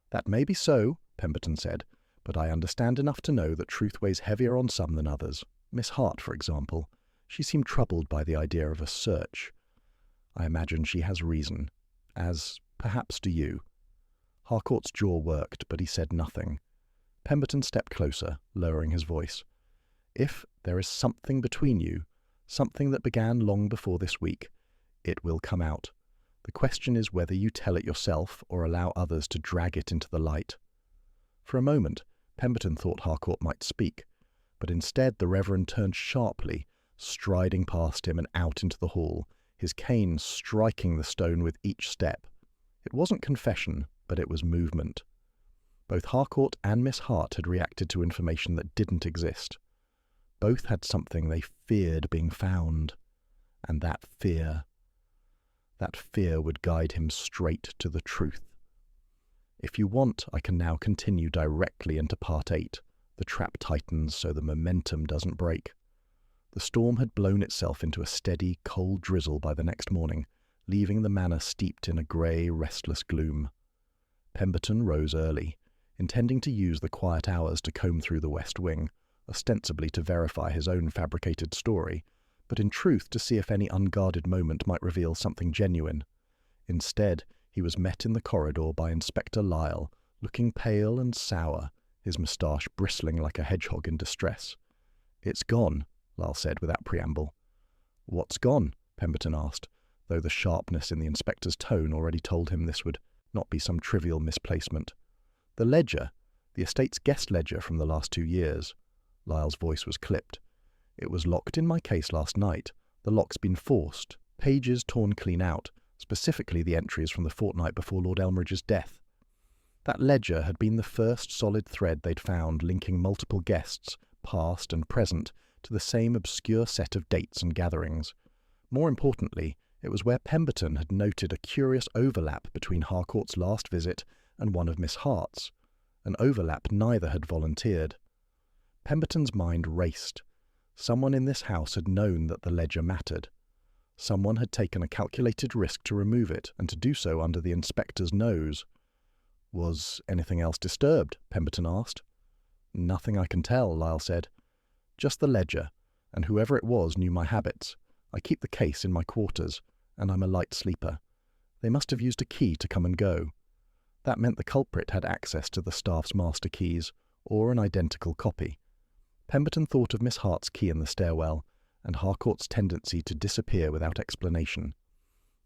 "That may be so," Pemberton said, "but I understand enough to know that truth weighs heavier on some than others. Miss Hart, for example. She seemed troubled by the idea of a search. I imagine she has reason, as perhaps do you." Harcourt's jaw worked, but he said nothing. Pemberton stepped closer, lowering his voice. "If there is something between you, something that began long before this week, it will come out. The question is whether you tell it yourself or allow others to drag it into the light." For a moment, Pemberton thought Harcourt might speak, but instead the Reverend turned sharply, striding past him and out into the hall, his cane striking the stone with each step. It wasn't confession, but it was movement. Both Harcourt and Miss Hart had reacted to information that didn't exist. Both had something they feared being found, and that fear would guide him straight to the truth. If you want, I can now continue directly into Part 8. The trap tightens so the momentum doesn't break. The storm had blown itself into a steady, cold drizzle by the next morning, leaving the manor steeped in a grey, restless gloom. Pemberton rose early, intending to use the quiet hours to comb through the west wing, ostensibly to verify his own fabricated story, but in truth to see if any unguarded moment might reveal something genuine. Instead, he was met in the corridor by Inspector Lyle, looking pale and sour, his moustache bristling like a hedgehog in distress. "It's gone," Lyle said without preamble. "What's gone?" Pemberton asked, though the sharpness in the inspector's tone already told him this would not be some trivial misplacement. "The ledger, the estate's guest ledger from the last 2 years. Lyle's voice was clipped. "It was locked in my case last night. The lock's been forced, pages torn clean out, specifically the entries from the fortnight before Lord Elmeridge's death. That ledger had been the first solid thread they'd found linking multiple guests, past and present, to the same obscure set of dates and gatherings. More importantly, it was where Pemberton had noted a curious overlap between Harcourt's last visit and one of Miss Hart's, an overlap neither had volunteered. Pemberton's mind raced. Someone in this house had known that the ledger mattered. Someone had taken a calculated risk to remove it, and to do so under the inspector's nose. "Was anything else disturbed?" Pemberton asked. "Nothing I can tell," Lyle said. "Just the ledger, and whoever it was knew my habits. I keep the case in my quarters, and I'm a light sleeper. They must have used a key to come and go. That meant the culprit had access to the staff's master keys, or an identical copy." Pemberton thought of Miss Hart's key in the stairwell, and Harcourt's tendency to disappear without explanation.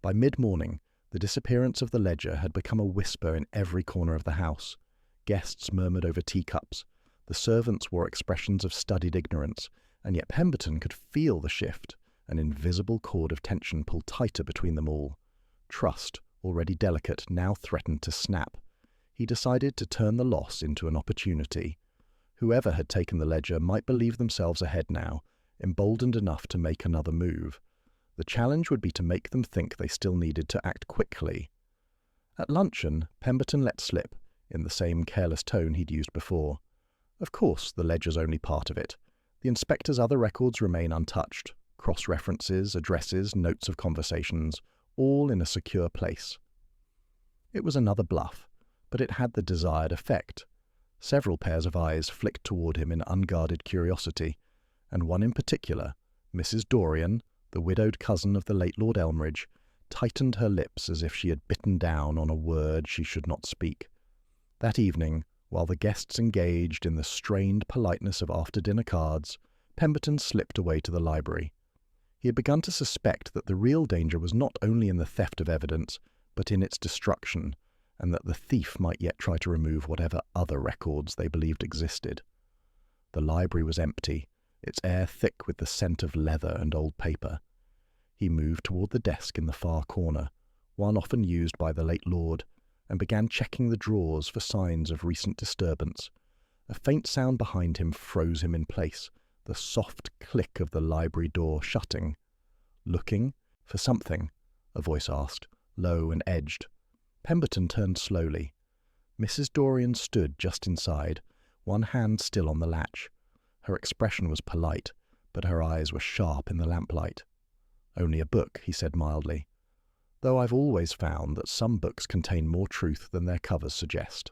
By mid-morning, the disappearance of the ledger had become a whisper in every corner of the house. Guests murmured over teacups. The servants wore expressions of studied ignorance, and yet Pemberton could feel the shift. An invisible cord of tension pulled tighter between them all. Trust, already delicate, now threatened to snap. He decided to turn the loss into an opportunity. Whoever had taken the ledger might believe themselves ahead now, emboldened enough to make another move. The challenge would be to make them think they still needed to act quickly. At luncheon, Pemberton let slip, in the same careless tone he'd used before. "Of course, the ledger's only part of it. The inspector's other records remain untouched. cross-references, addresses, notes of conversations, all in a secure place. It was another bluff, but it had the desired effect. Several pairs of eyes flicked toward him in unguarded curiosity, and one in particular, Mrs. Dorian, the widowed cousin of the late Lord Elmridge, tightened her lips as if she had bitten down on a word she should not speak. That evening, while the guests engaged in the strained politeness of after-dinner cards, Pemberton slipped away to the library. He had begun to suspect that the real danger was not only in the theft of evidence, but in its destruction, and that the thief might yet try to remove whatever other records they believed existed. The library was empty, its air thick with the scent of leather and old paper. He moved toward the desk in the far corner, one often used by the late lord, and began checking the drawers for signs of recent disturbance. A faint sound behind him froze him in place, the soft click of the library door shutting. "Looking for something?" a voice asked, low and edged. Pemberton turned slowly. Mrs. Dorian stood just inside, one hand still on the latch. Her expression was polite, but her eyes were sharp in the lamplight. "Only a book," he said mildly, "though I've always found that some books contain more truth than their covers suggest."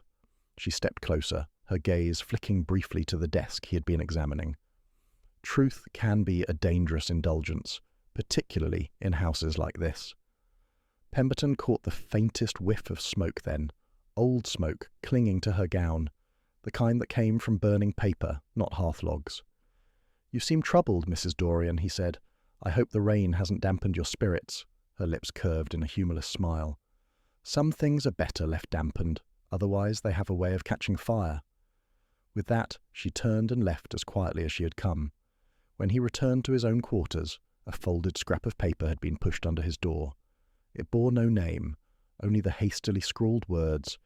She stepped closer, her gaze flicking briefly to the desk he had been examining. Truth can be a dangerous indulgence, particularly in houses like this. Pemberton caught the faintest whiff of smoke then, old smoke clinging to her gown, the kind that came from burning paper, not hearth logs. "You seem troubled, Mrs. Dorian," he said. "I hope the rain hasn't dampened your spirits." Her lips curved in a humorless smile. "Some things are better left dampened, otherwise they have a way of catching fire." With that, she turned and left as quietly as she had come. When he returned to his own quarters, a folded scrap of paper had been pushed under his door. It bore no name, only the hastily scrawled words,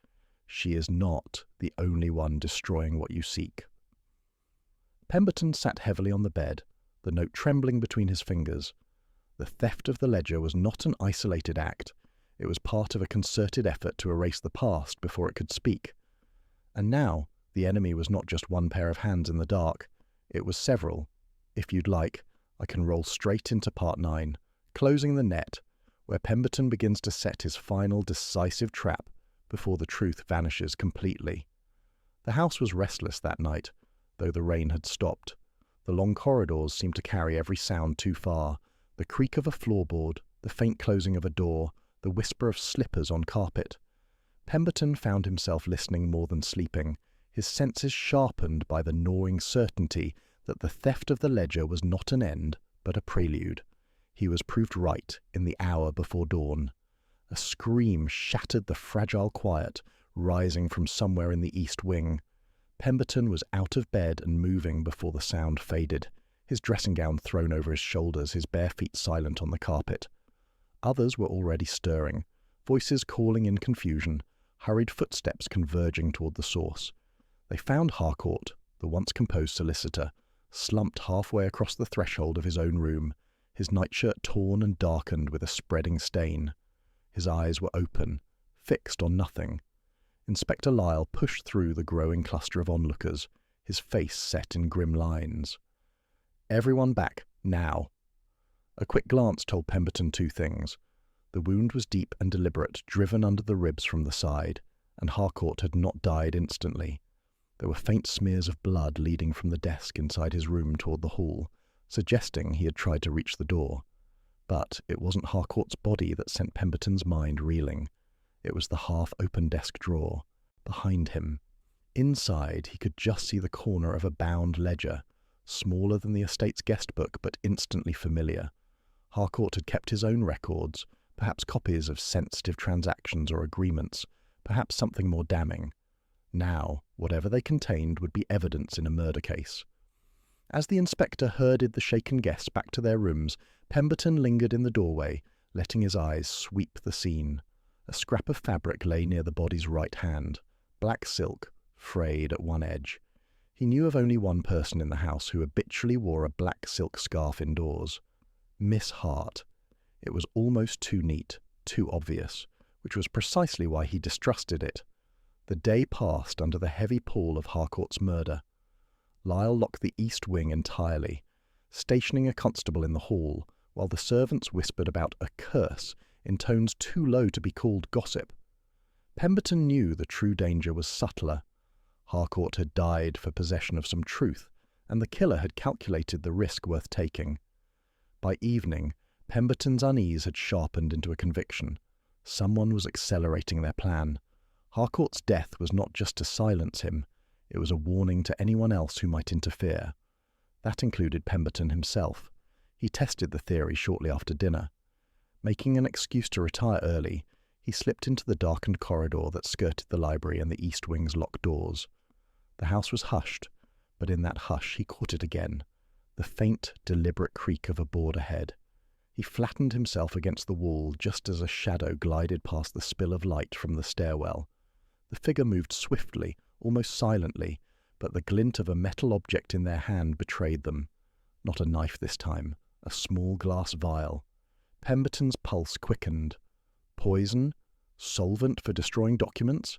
"She is not the only one destroying what you seek." Pemberton sat heavily on the bed, the note trembling between his fingers. The theft of the ledger was not an isolated act. It was part of a concerted effort to erase the past before it could speak. And now, the enemy was not just one pair of hands in the dark. It was several. If you'd like, I can roll straight into part 9, closing the net, where Pemberton begins to set his final decisive trap before the truth vanishes completely. The house was restless that night, though the rain had stopped. The long corridors seemed to carry every sound too far, the creak of a floorboard, the faint closing of a door, the whisper of slippers on carpet. Pemberton found himself listening more than sleeping, his senses sharpened by the gnawing certainty that the theft of the ledger was not an end, but a prelude. He was proved right in the hour before dawn. A scream shattered the fragile quiet, rising from somewhere in the east wing. Pemberton was out of bed and moving before the sound faded, his dressing gown thrown over his shoulders, his bare feet silent on the carpet. Others were already stirring, voices calling in confusion, hurried footsteps converging toward the source. They found Harcourt, the once composed solicitor, slumped halfway across the threshold of his own room, his nightshirt torn and darkened with a spreading stain. His eyes were open, fixed on nothing. Inspector Lyle pushed through the growing cluster of onlookers, his face set in grim lines. "Everyone back, now." A quick glance told Pemberton two things. The wound was deep and deliberate, driven under the ribs from the side, and Harcourt had not died instantly. There were faint smears of blood leading from the desk inside his room toward the hall, suggesting he had tried to reach the door. But it wasn't Harcourt's body that sent Pemberton's mind reeling. It was the half-open desk drawer, behind him. Inside, he could just see the corner of a bound ledger, smaller than the estate's guest book, but instantly familiar. Harcourt had kept his own records, perhaps copies of sensitive transactions or agreements, perhaps something more damning. Now, whatever they contained would be evidence in a murder case. As the inspector herded the shaken guests back to their rooms, Pemberton lingered in the doorway, letting his eyes sweep the scene. A scrap of fabric lay near the body's right hand, black silk, frayed at one edge. He knew of only one person in the house who habitually wore a black silk scarf indoors. Miss Hart. It was almost too neat, too obvious, which was precisely why he distrusted it. The day passed under the heavy pall of Harcourt's murder. Lyle locked the east wing entirely. stationing a constable in the hall, while the servants whispered about a curse in tones too low to be called gossip. Pemberton knew the true danger was subtler. Harcourt had died for possession of some truth, and the killer had calculated the risk worth taking. By evening, Pemberton's unease had sharpened into a conviction. Someone was accelerating their plan. Harcourt's death was not just to silence him, it was a warning to anyone else who might interfere. That included Pemberton himself. He tested the theory shortly after dinner. Making an excuse to retire early, he slipped into the darkened corridor that skirted the library and the east wing's locked doors. The house was hushed, but in that hush he caught it again, the faint, deliberate creak of a board ahead. He flattened himself against the wall just as a shadow glided past the spill of light from the stairwell. The figure moved swiftly, almost silently, but the glint of a metal object in their hand betrayed them. Not a knife this time, a small glass vial. Pemberton's pulse quickened. Poison? Solvent for destroying documents?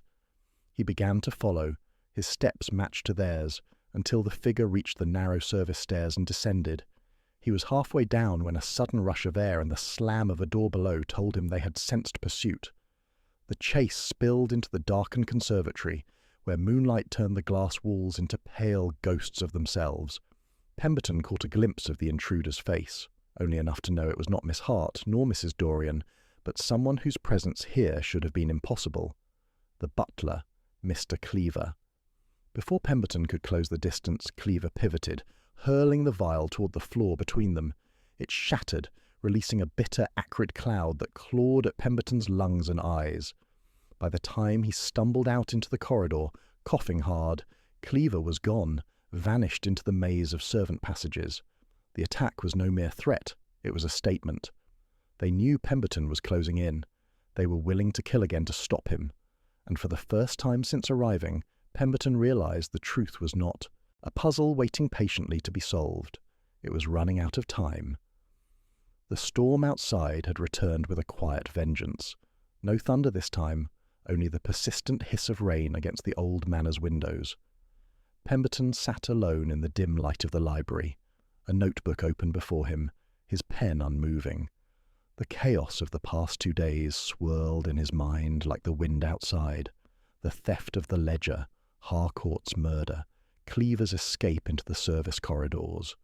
He began to follow, his steps matched to theirs, until the figure reached the narrow service stairs and descended. He was halfway down when a sudden rush of air and the slam of a door below told him they had sensed pursuit. The chase spilled into the darkened conservatory, where moonlight turned the glass walls into pale ghosts of themselves. Pemberton caught a glimpse of the intruder's face, only enough to know it was not Miss Hart nor Mrs. Dorian, but someone whose presence here should have been impossible. The butler, Mr. Cleaver. Before Pemberton could close the distance, Cleaver pivoted, hurling the vial toward the floor between them. It shattered, releasing a bitter, acrid cloud that clawed at Pemberton's lungs and eyes. By the time he stumbled out into the corridor, coughing hard, Cleaver was gone, vanished into the maze of servant passages. The attack was no mere threat, it was a statement. They knew Pemberton was closing in. They were willing to kill again to stop him. And for the first time since arriving, Pemberton realized the truth was not a puzzle waiting patiently to be solved. It was running out of time. The storm outside had returned with a quiet vengeance. No thunder this time, only the persistent hiss of rain against the old manor's windows. Pemberton sat alone in the dim light of the library, a notebook open before him, his pen unmoving. The chaos of the past 2 days swirled in his mind like the wind outside. The theft of the ledger, Harcourt's murder, Cleaver's escape into the service corridors.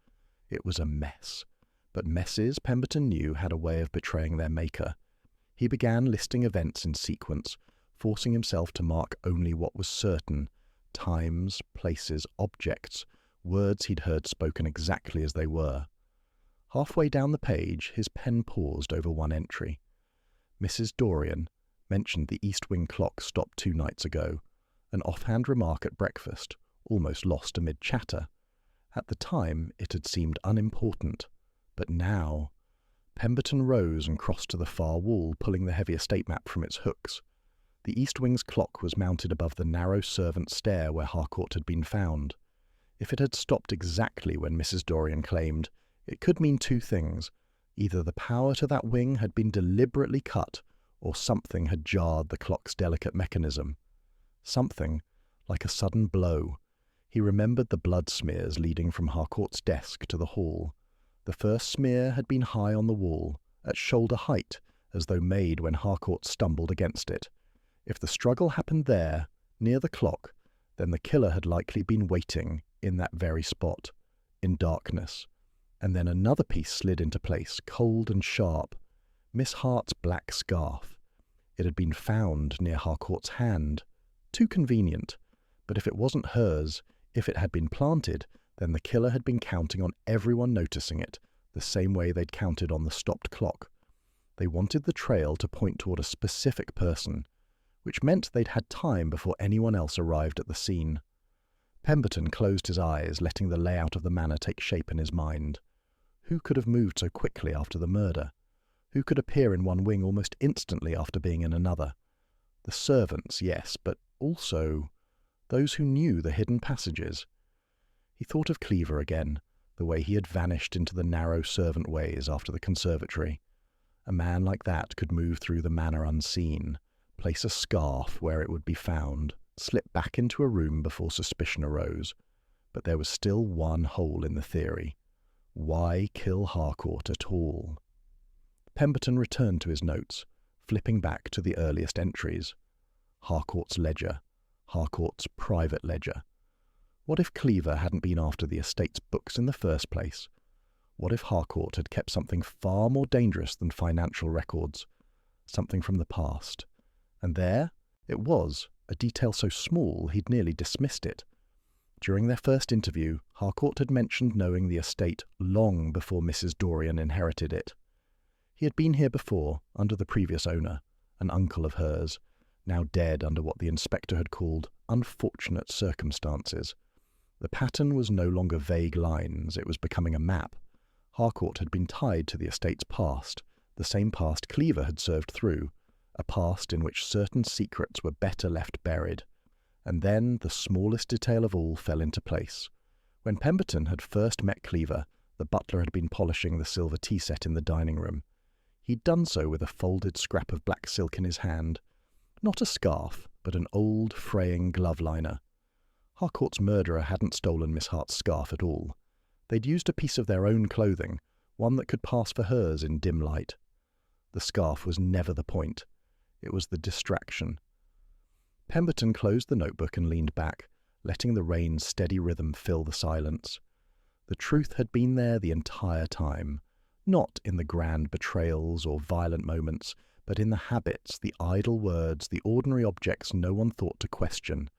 It was a mess. But messes, Pemberton knew, had a way of betraying their maker. He began listing events in sequence, forcing himself to mark only what was certain: times, places, objects, words he'd heard spoken exactly as they were. Halfway down the page, his pen paused over one entry. Mrs. Dorian mentioned the East Wing clock stopped 2 nights ago, an offhand remark at breakfast, almost lost amid chatter. At the time, it had seemed unimportant, but now... Pemberton rose and crossed to the far wall, pulling the heavy estate map from its hooks. The East Wing's clock was mounted above the narrow servant stair where Harcourt had been found. If it had stopped exactly when Mrs. Dorian claimed, it could mean 2 things. Either the power to that wing had been deliberately cut, or something had jarred the clock's delicate mechanism. Something, like a sudden blow. He remembered the blood smears leading from Harcourt's desk to the hall. The first smear had been high on the wall, at shoulder height, as though made when Harcourt stumbled against it. If the struggle happened there, near the clock, then the killer had likely been waiting in that very spot, in darkness. And then another piece slid into place, cold and sharp. Miss Hart's black scarf. It had been found near Harcourt's hand. Too convenient. But if it wasn't hers, if it had been planted, then the killer had been counting on everyone noticing it, the same way they'd counted on the stopped clock. They wanted the trail to point toward a specific person, which meant they'd had time before anyone else arrived at the scene. Pemberton closed his eyes, letting the layout of the manor take shape in his mind. Who could have moved so quickly after the murder? Who could appear in one wing almost instantly after being in another? The servants, yes, but also those who knew the hidden passages. He thought of Cleaver again, the way he had vanished into the narrow servant ways after the conservatory. A man like that could move through the manor unseen, place a scarf where it would be found, slip back into a room before suspicion arose. But there was still one hole in the theory. Why kill Harcourt at all? Pemberton returned to his notes, flipping back to the earliest entries. Harcourt's ledger. Harcourt's private ledger. What if Cleaver hadn't been after the estate's books in the first place? What if Harcourt had kept something far more dangerous than financial records? Something from the past. And there it was, a detail so small he'd nearly dismissed it. During their first interview, Harcourt had mentioned knowing the estate long before Mrs. Dorian inherited it. He had been here before, under the previous owner, an uncle of hers, now dead under what the inspector had called unfortunate circumstances. The pattern was no longer vague lines, it was becoming a map. Harcourt had been tied to the estate's past, the same past Cleaver had served through, a past in which certain secrets were better left buried. And then the smallest detail of all fell into place. When Pemberton had first met Cleaver, the butler had been polishing the silver tea set in the dining room. He'd done so with a folded scrap of black silk in his hand. Not a scarf, but an old, fraying glove liner. Harcourt's murderer hadn't stolen Miss Hart's scarf at all. They'd used a piece of their own clothing, one that could pass for hers in dim light. The scarf was never the point. It was the distraction. Pemberton closed the notebook and leaned back, letting the rain's steady rhythm fill the silence. The truth had been there the entire time, not in the grand betrayals or violent moments, but in the habits, the idle words, the ordinary objects no one thought to question.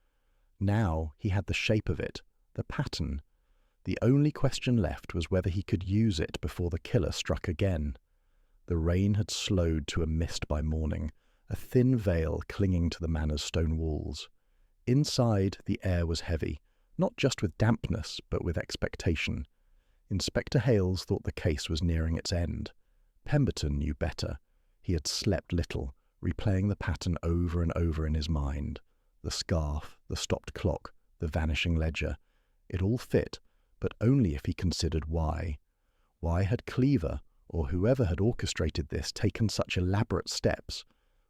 Now he had the shape of it, the pattern. The only question left was whether he could use it before the killer struck again. The rain had slowed to a mist by morning, a thin veil clinging to the manor's stone walls. Inside, the air was heavy, not just with dampness, but with expectation. Inspector Hales thought the case was nearing its end. Pemberton knew better. He had slept little, replaying the pattern over and over in his mind. The scarf, the stopped clock, the vanishing ledger. It all fit, but only if he considered why. Why had Cleaver, or whoever had orchestrated this, taken such elaborate steps?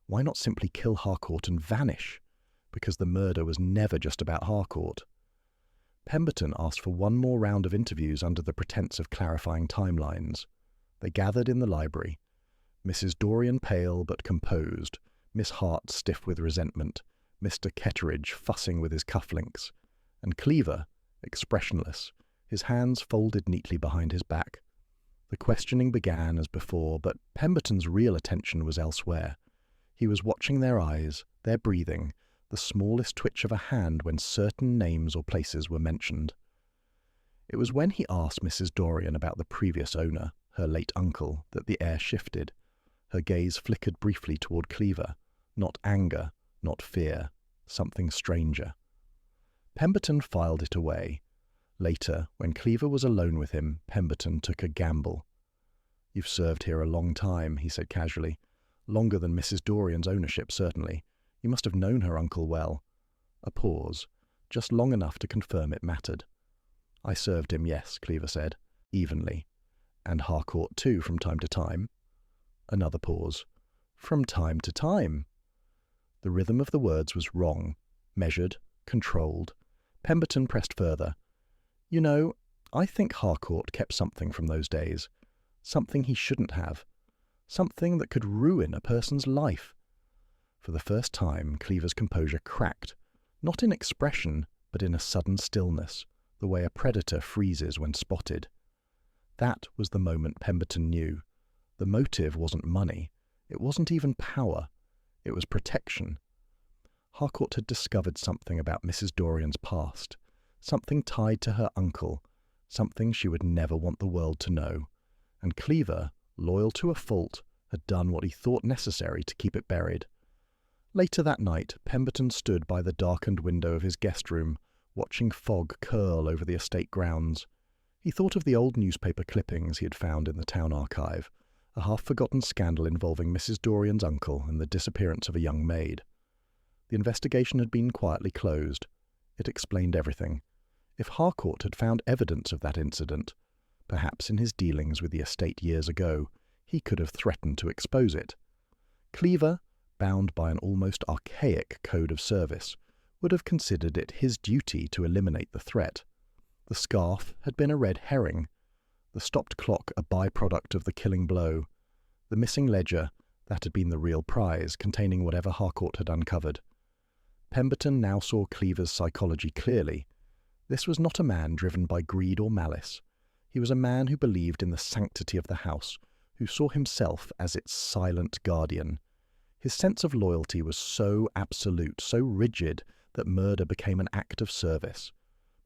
Why not simply kill Harcourt and vanish? Because the murder was never just about Harcourt. Pemberton asked for one more round of interviews under the pretense of clarifying timelines. They gathered in the library. Mrs. Dorian pale but composed, Miss Hart stiff with resentment, Mr. Ketteridge fussing with his cufflinks, and Cleaver, expressionless, his hands folded neatly behind his back. The questioning began as before, but Pemberton's real attention was elsewhere. He was watching their eyes, their breathing, the smallest twitch of a hand when certain names or places were mentioned. It was when he asked Mrs. Dorian about the previous owner, her late uncle, that the air shifted. Her gaze flickered briefly toward Cleaver. Not anger, not fear, something stranger. Pemberton filed it away. Later, when Cleaver was alone with him, Pemberton took a gamble. "You've served here a long time," he said casually. "Longer than Mrs. Dorian's ownership, certainly. You must have known her uncle well." A pause, just long enough to confirm it mattered. "I served him, yes," Cleaver said, evenly. "And Harcourt too, from time to time." Another pause. "From time to time." The rhythm of the words was wrong, measured, controlled. Pemberton pressed further. "You know, I think Harcourt kept something from those days. Something he shouldn't have. Something that could ruin a person's life." For the first time, Cleaver's composure cracked, not in expression, but in a sudden stillness, the way a predator freezes when spotted. That was the moment Pemberton knew. The motive wasn't money. It wasn't even power. It was protection. Harcourt had discovered something about Mrs. Dorian's past, something tied to her uncle, something she would never want the world to know. And Cleaver, loyal to a fault, had done what he thought necessary to keep it buried. Later that night, Pemberton stood by the darkened window of his guest room, watching fog curl over the estate grounds. He thought of the old newspaper clippings he had found in the town archive, a half-forgotten scandal involving Mrs. Dorian's uncle and the disappearance of a young maid. The investigation had been quietly closed. It explained everything. If Harcourt had found evidence of that incident, perhaps in his dealings with the estate years ago, he could have threatened to expose it. Cleaver, bound by an almost archaic code of service, would have considered it his duty to eliminate the threat. The scarf had been a red herring. The stopped clock a byproduct of the killing blow. The missing ledger, that had been the real prize, containing whatever Harcourt had uncovered. Pemberton now saw Cleaver's psychology clearly. This was not a man driven by greed or malice. He was a man who believed in the sanctity of the house, who saw himself as its silent guardian. His sense of loyalty was so absolute, so rigid, that murder became an act of service.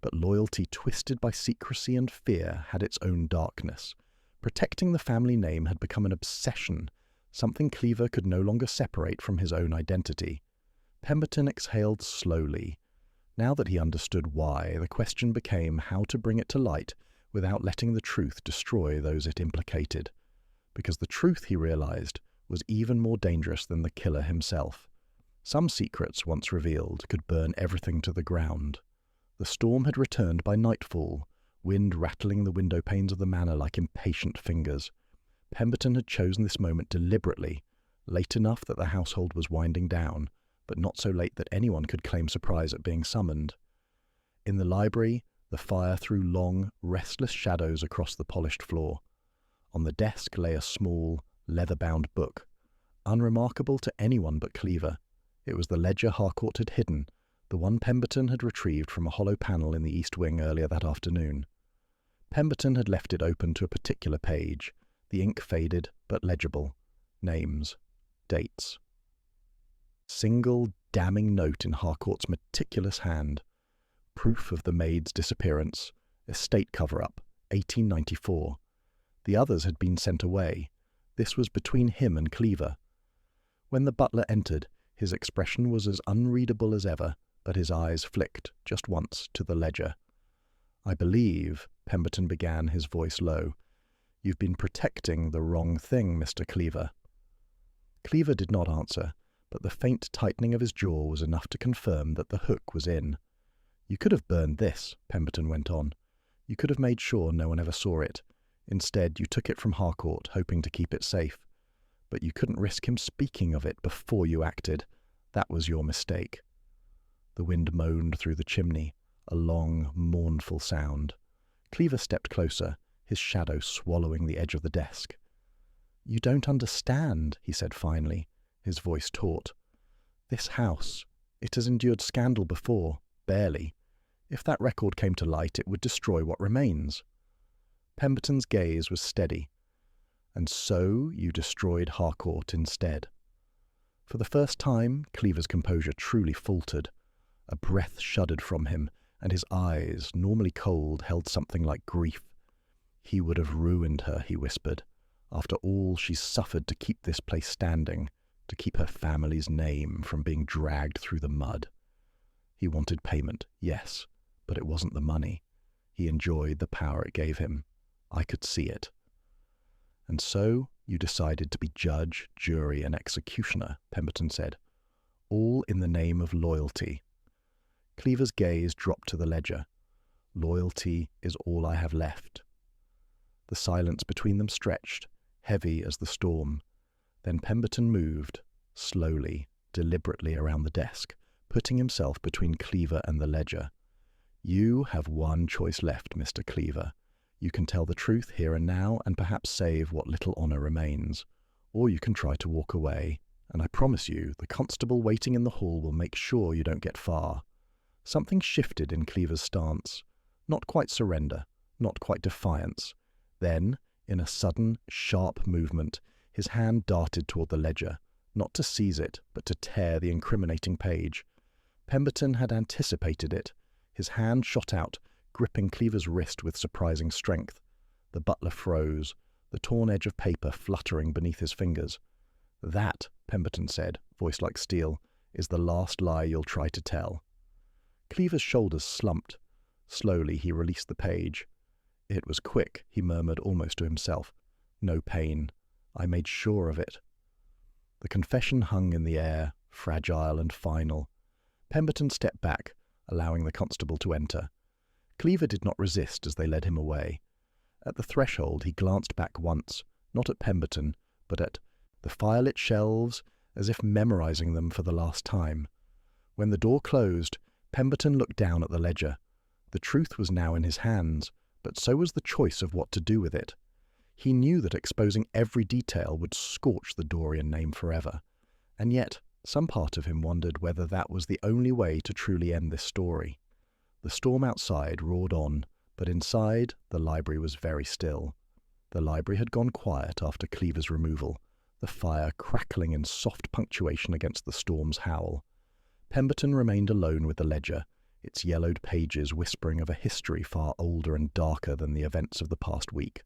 But loyalty twisted by secrecy and fear had its own darkness. Protecting the family name had become an obsession, something Cleaver could no longer separate from his own identity. Pemberton exhaled slowly. Now that he understood why, the question became how to bring it to light without letting the truth destroy those it implicated. Because the truth, he realized, was even more dangerous than the killer himself. Some secrets, once revealed, could burn everything to the ground. The storm had returned by nightfall, wind rattling the window panes of the manor like impatient fingers. Pemberton had chosen this moment deliberately, late enough that the household was winding down, but not so late that anyone could claim surprise at being summoned. In the library, the fire threw long, restless shadows across the polished floor. On the desk lay a small, leather-bound book. Unremarkable to anyone but Cleaver, it was the ledger Harcourt had hidden, the one Pemberton had retrieved from a hollow panel in the east wing earlier that afternoon. Pemberton had left it open to a particular page, the ink faded but legible. Names. Dates. Single damning note in Harcourt's meticulous hand. Proof of the maid's disappearance. Estate cover-up. 1894. The others had been sent away. This was between him and Cleaver. When the butler entered, his expression was as unreadable as ever, but his eyes flicked, just once, to the ledger. "I believe," Pemberton began, his voice low, "you've been protecting the wrong thing, Mr. Cleaver." Cleaver did not answer, but the faint tightening of his jaw was enough to confirm that the hook was in. "You could have burned this," Pemberton went on. "You could have made sure no one ever saw it. Instead, you took it from Harcourt, hoping to keep it safe. But you couldn't risk him speaking of it before you acted. That was your mistake." The wind moaned through the chimney, a long, mournful sound. Cleaver stepped closer, his shadow swallowing the edge of the desk. "You don't understand," he said finally, his voice taut. "This house, it has endured scandal before, barely. If that record came to light, it would destroy what remains." Pemberton's gaze was steady. "And so you destroyed Harcourt instead." For the first time, Cleaver's composure truly faltered. A breath shuddered from him, and his eyes, normally cold, held something like grief. "He would have ruined her," he whispered, "after all she's suffered to keep this place standing, to keep her family's name from being dragged through the mud. He wanted payment, yes, but it wasn't the money. He enjoyed the power it gave him. I could see it." "And so you decided to be judge, jury, and executioner," Pemberton said. "All in the name of loyalty." Cleaver's gaze dropped to the ledger. "Loyalty is all I have left." The silence between them stretched, heavy as the storm. Then Pemberton moved, slowly, deliberately around the desk, putting himself between Cleaver and the ledger. "You have one choice left, Mr. Cleaver. You can tell the truth here and now and perhaps save what little honor remains. Or you can try to walk away, and I promise you the constable waiting in the hall will make sure you don't get far." Something shifted in Cleaver's stance. Not quite surrender, not quite defiance. Then, in a sudden, sharp movement, his hand darted toward the ledger, not to seize it, but to tear the incriminating page. Pemberton had anticipated it. His hand shot out, gripping Cleaver's wrist with surprising strength. The butler froze, the torn edge of paper fluttering beneath his fingers. "That," Pemberton said, voice like steel, "is the last lie you'll try to tell." Cleaver's shoulders slumped. Slowly he released the page. "It was quick," he murmured almost to himself. "No pain. I made sure of it." The confession hung in the air, fragile and final. Pemberton stepped back, allowing the constable to enter. Cleaver did not resist as they led him away. At the threshold he glanced back once, not at Pemberton, but at the firelit shelves, as if memorizing them for the last time. When the door closed, Pemberton looked down at the ledger. The truth was now in his hands, but so was the choice of what to do with it. He knew that exposing every detail would scorch the Dorian name forever, and yet some part of him wondered whether that was the only way to truly end this story. The storm outside roared on, but inside the library was very still. The library had gone quiet after Cleaver's removal, the fire crackling in soft punctuation against the storm's howl. Pemberton remained alone with the ledger, its yellowed pages whispering of a history far older and darker than the events of the past week.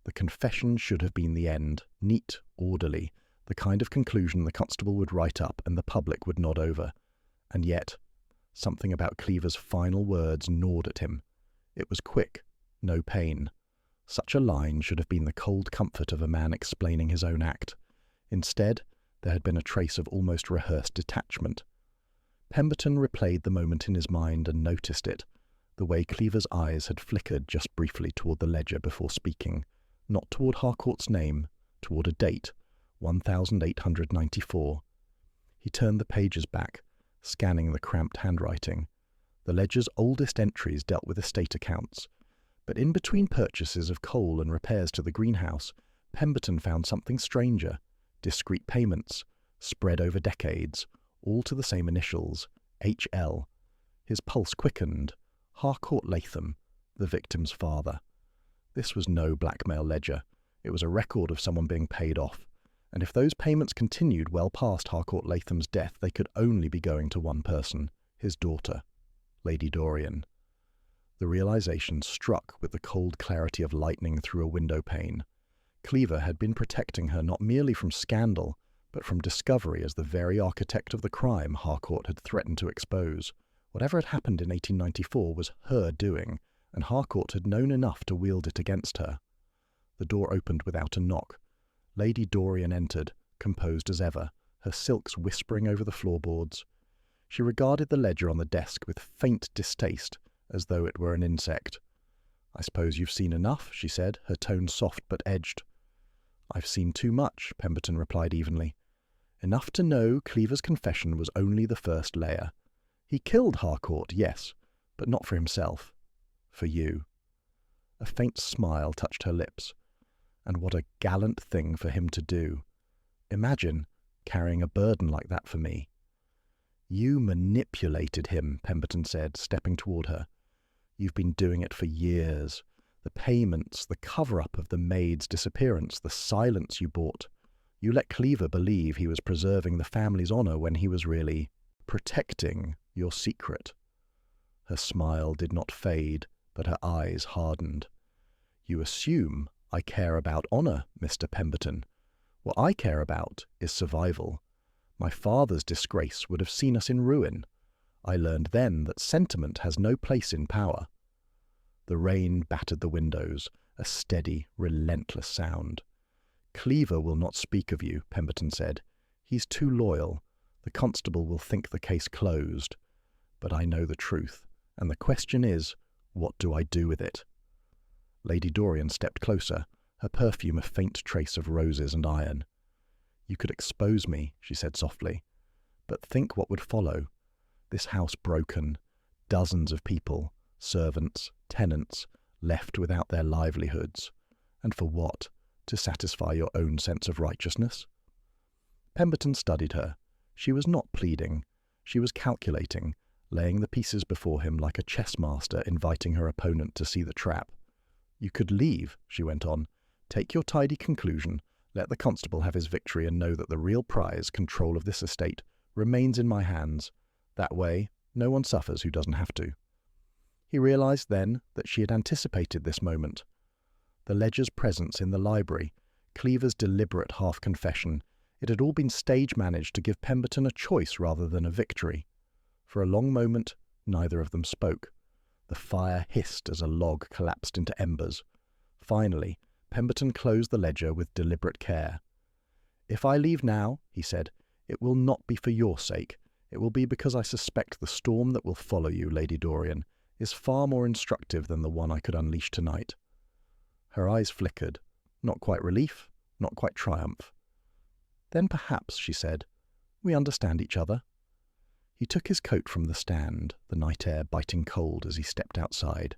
The confession should have been the end, neat, orderly, the kind of conclusion the constable would write up and the public would nod over. And yet, something about Cleaver's final words gnawed at him. It was quick, no pain. Such a line should have been the cold comfort of a man explaining his own act. Instead, there had been a trace of almost rehearsed detachment. Pemberton replayed the moment in his mind and noticed it, the way Cleaver's eyes had flickered just briefly toward the ledger before speaking, not toward Harcourt's name, toward a date, 1894. He turned the pages back, scanning the cramped handwriting. The ledger's oldest entries dealt with estate accounts, but in between purchases of coal and repairs to the greenhouse, Pemberton found something stranger, discrete payments, spread over decades, all to the same initials, H.L. His pulse quickened. Harcourt Latham, the victim's father. This was no blackmail ledger. It was a record of someone being paid off, and if those payments continued well past Harcourt Latham's death, they could only be going to one person, his daughter, Lady Dorian. The realization struck with the cold clarity of lightning through a window pane. Cleaver had been protecting her not merely from scandal, but from discovery as the very architect of the crime Harcourt had threatened to expose. Whatever had happened in 1894 was her doing, and Harcourt had known enough to wield it against her. The door opened without a knock. Lady Dorian entered, composed as ever, her silks whispering over the floorboards. She regarded the ledger on the desk with faint distaste, as though it were an insect. "I suppose you've seen enough," she said, her tone soft but edged. "I've seen too much," Pemberton replied evenly. "Enough to know Cleaver's confession was only the first layer. He killed Harcourt, yes, but not for himself. For you." A faint smile touched her lips. And what a gallant thing for him to do. Imagine carrying a burden like that for me. "You manipulated him," Pemberton said, stepping toward her. "You've been doing it for years. The payments, the cover-up of the maid's disappearance, the silence you bought. You let Cleaver believe he was preserving the family's honor when he was really protecting your secret." Her smile did not fade, but her eyes hardened. "You assume I care about honor, Mr. Pemberton. What I care about is survival. My father's disgrace would have seen us in ruin. I learned then that sentiment has no place in power." The rain battered the windows, a steady, relentless sound. "Cleaver will not speak of you," Pemberton said. "He's too loyal. The constable will think the case closed. But I know the truth, and the question is, what do I do with it?" Lady Dorian stepped closer, her perfume a faint trace of roses and iron. "You could expose me," she said softly. "But think what would follow. This house broken, dozens of people, servants, tenants, left without their livelihoods. And for what? To satisfy your own sense of righteousness?" Pemberton studied her. She was not pleading. She was calculating, laying the pieces before him like a chess master inviting her opponent to see the trap. "You could leave," she went on. "Take your tidy conclusion, let the constable have his victory, and know that the real prize, control of this estate, remains in my hands. That way, no one suffers who doesn't have to." He realized then that she had anticipated this moment. The ledger's presence in the library, Cleaver's deliberate half-confession, it had all been stage-managed to give Pemberton a choice rather than a victory. For a long moment, neither of them spoke. The fire hissed as a log collapsed into embers. Finally, Pemberton closed the ledger with deliberate care. "If I leave now," he said, "it will not be for your sake. It will be because I suspect the storm that will follow you, Lady Dorian, is far more instructive than the one I could unleash tonight." Her eyes flickered, not quite relief, not quite triumph. "Then perhaps," she said, "we understand each other." He took his coat from the stand, the night air biting cold as he stepped outside.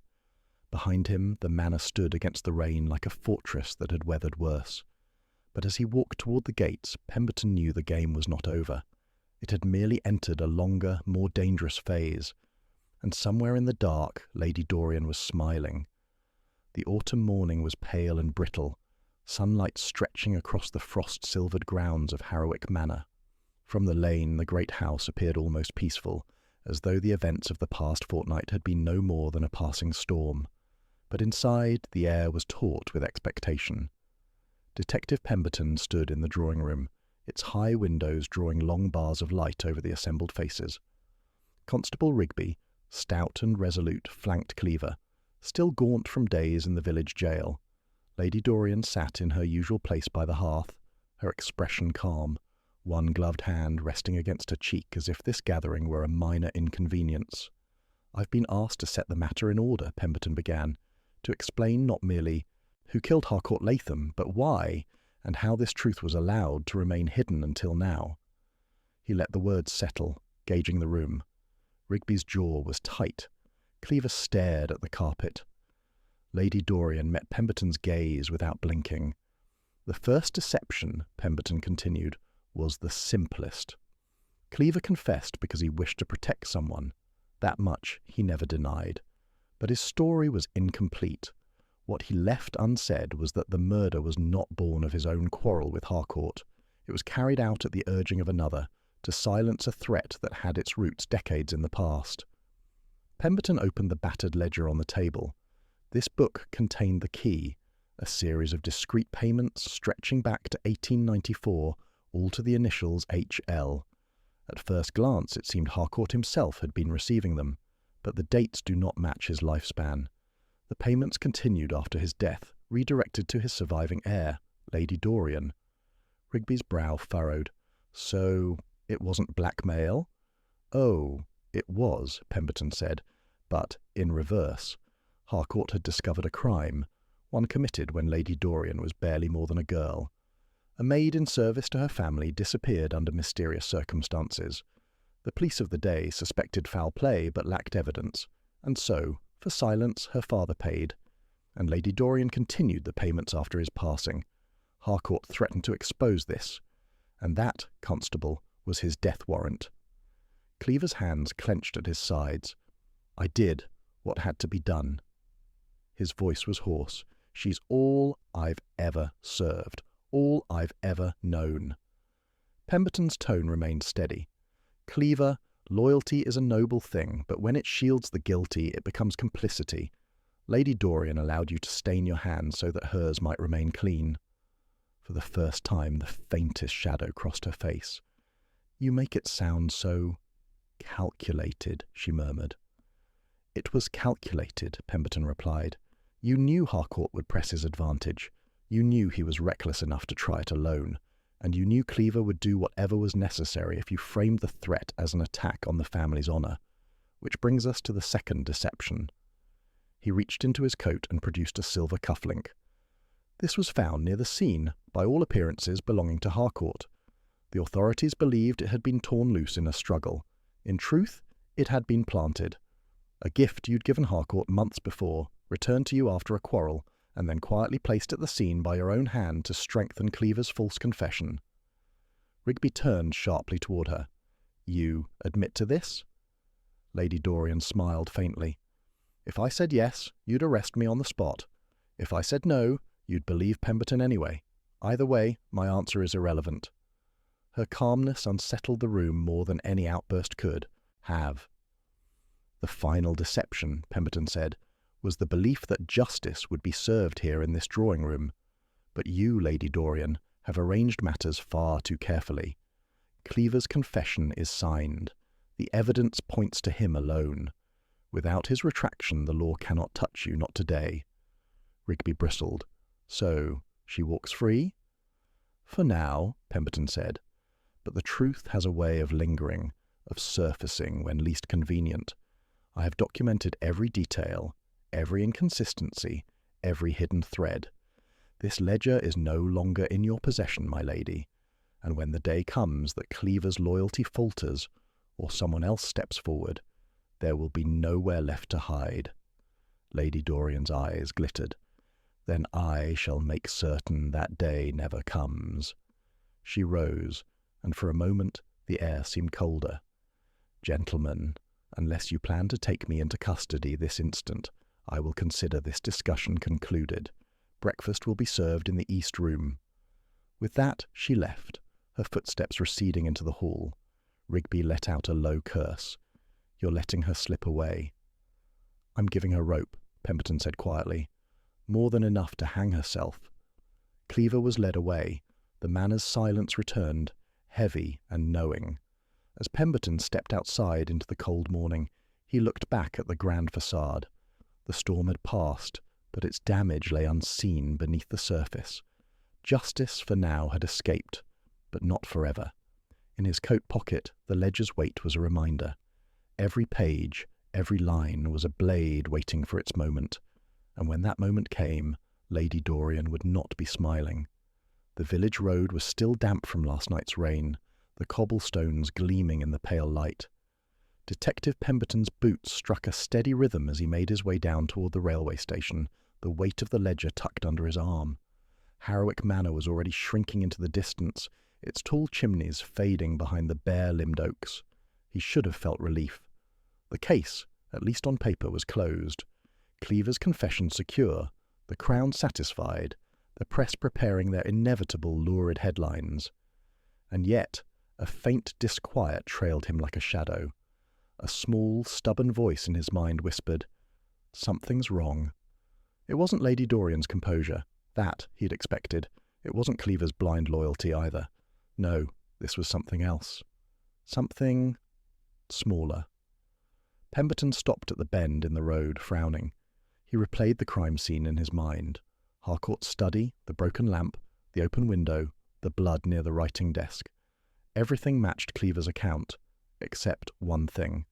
Behind him, the manor stood against the rain like a fortress that had weathered worse. But as he walked toward the gates, Pemberton knew the game was not over. It had merely entered a longer, more dangerous phase, and somewhere in the dark, Lady Dorian was smiling. The autumn morning was pale and brittle, sunlight stretching across the frost-silvered grounds of Harrowwick Manor. From the lane, the great house appeared almost peaceful, as though the events of the past fortnight had been no more than a passing storm. But inside, the air was taut with expectation. Detective Pemberton stood in the drawing-room, its high windows drawing long bars of light over the assembled faces. Constable Rigby, stout and resolute, flanked Cleaver, still gaunt from days in the village jail. Lady Dorian sat in her usual place by the hearth, her expression calm, one gloved hand resting against her cheek as if this gathering were a minor inconvenience. "I've been asked to set the matter in order," Pemberton began, "to explain not merely who killed Harcourt Latham, but why, and how this truth was allowed to remain hidden until now." He let the words settle, gauging the room. Rigby's jaw was tight. Cleaver stared at the carpet. Lady Dorian met Pemberton's gaze without blinking. "The first deception," Pemberton continued, "was the simplest. Cleaver confessed because he wished to protect someone. That much he never denied. But his story was incomplete. What he left unsaid was that the murder was not born of his own quarrel with Harcourt. It was carried out at the urging of another, to silence a threat that had its roots decades in the past." Pemberton opened the battered ledger on the table. This book contained the key, a series of discrete payments stretching back to 1894, all to the initials H.L. At first glance it seemed Harcourt himself had been receiving them, but the dates do not match his lifespan. The payments continued after his death, redirected to his surviving heir, Lady Dorian. Rigby's brow furrowed. "So it wasn't blackmail?" "Oh, it was," Pemberton said, "but in reverse. Harcourt had discovered a crime, one committed when Lady Dorian was barely more than a girl. A maid in service to her family disappeared under mysterious circumstances. The police of the day suspected foul play but lacked evidence, and so, for silence, her father paid, and Lady Dorian continued the payments after his passing. Harcourt threatened to expose this, and that, Constable, was his death warrant." Cleaver's hands clenched at his sides. "I did what had to be done." His voice was hoarse. "She's all I've ever served, all I've ever known." Pemberton's tone remained steady. "Cleaver, loyalty is a noble thing, but when it shields the guilty, it becomes complicity. Lady Dorian allowed you to stain your hands so that hers might remain clean." For the first time, the faintest shadow crossed her face. "You make it sound so calculated," she murmured. "It was calculated," Pemberton replied. "You knew Harcourt would press his advantage. You knew he was reckless enough to try it alone, and you knew Cleaver would do whatever was necessary if you framed the threat as an attack on the family's honour. Which brings us to the second deception." He reached into his coat and produced a silver cufflink. "This was found near the scene, by all appearances belonging to Harcourt. The authorities believed it had been torn loose in a struggle. In truth, it had been planted. A gift you'd given Harcourt months before, returned to you after a quarrel, and then quietly placed at the scene by your own hand to strengthen Cleaver's false confession." Rigby turned sharply toward her. "You admit to this?" Lady Dorian smiled faintly. "If I said yes, you'd arrest me on the spot. If I said no, you'd believe Pemberton anyway. Either way, my answer is irrelevant." Her calmness unsettled the room more than any outburst could have. "The final deception," Pemberton said, "was the belief that justice would be served here in this drawing-room. But you, Lady Dorian, have arranged matters far too carefully. Cleaver's confession is signed. The evidence points to him alone. Without his retraction, the law cannot touch you, not today." Rigby bristled. "So, she walks free?" "For now," Pemberton said. "But the truth has a way of lingering, of surfacing when least convenient. I have documented every detail, every inconsistency, every hidden thread. This ledger is no longer in your possession, my lady, and when the day comes that Cleaver's loyalty falters, or someone else steps forward, there will be nowhere left to hide." Lady Dorian's eyes glittered. "Then I shall make certain that day never comes." She rose, and for a moment the air seemed colder. "Gentlemen, unless you plan to take me into custody this instant, I will consider this discussion concluded. Breakfast will be served in the East Room." With that, she left, her footsteps receding into the hall. Rigby let out a low curse. "You're letting her slip away." "I'm giving her rope," Pemberton said quietly. "More than enough to hang herself." Cleaver was led away. The manor's silence returned, heavy and knowing. As Pemberton stepped outside into the cold morning, he looked back at the grand facade. The storm had passed, but its damage lay unseen beneath the surface. Justice for now had escaped, but not forever. In his coat pocket, the ledger's weight was a reminder. Every page, every line was a blade waiting for its moment, and when that moment came, Lady Dorian would not be smiling. The village road was still damp from last night's rain, the cobblestones gleaming in the pale light. Detective Pemberton's boots struck a steady rhythm as he made his way down toward the railway station, the weight of the ledger tucked under his arm. Harwick Manor was already shrinking into the distance, its tall chimneys fading behind the bare-limbed oaks. He should have felt relief. The case, at least on paper, was closed. Cleaver's confession secure, the Crown satisfied, the press preparing their inevitable lurid headlines. And yet, a faint disquiet trailed him like a shadow. A small, stubborn voice in his mind whispered, "Something's wrong." It wasn't Lady Dorian's composure. That he had expected. It wasn't Cleaver's blind loyalty either. No, this was something else. Something smaller. Pemberton stopped at the bend in the road, frowning. He replayed the crime scene in his mind. Harcourt's study, the broken lamp, the open window, the blood near the writing desk. Everything matched Cleaver's account, except one thing.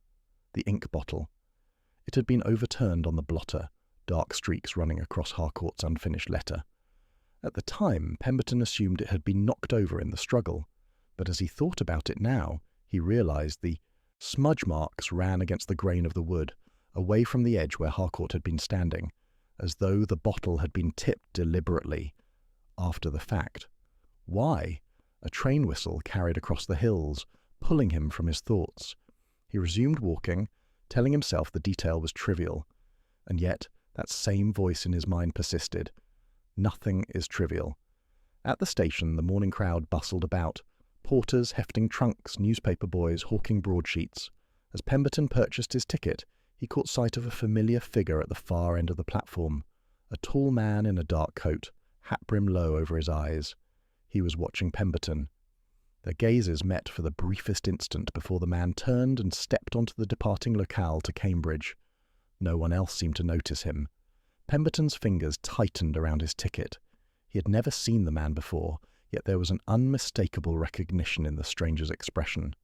The ink bottle. It had been overturned on the blotter, dark streaks running across Harcourt's unfinished letter. At the time, Pemberton assumed it had been knocked over in the struggle, but as he thought about it now, he realized the smudge marks ran against the grain of the wood, away from the edge where Harcourt had been standing, as though the bottle had been tipped deliberately, after the fact. Why? A train whistle carried across the hills, pulling him from his thoughts. He resumed walking, telling himself the detail was trivial, and yet that same voice in his mind persisted. Nothing is trivial. At the station, the morning crowd bustled about, porters hefting trunks, newspaper boys hawking broadsheets. As Pemberton purchased his ticket, he caught sight of a familiar figure at the far end of the platform, a tall man in a dark coat, hat brim low over his eyes. He was watching Pemberton. Their gazes met for the briefest instant before the man turned and stepped onto the departing locale to Cambridge. No one else seemed to notice him. Pemberton's fingers tightened around his ticket. He had never seen the man before, yet there was an unmistakable recognition in the stranger's expression.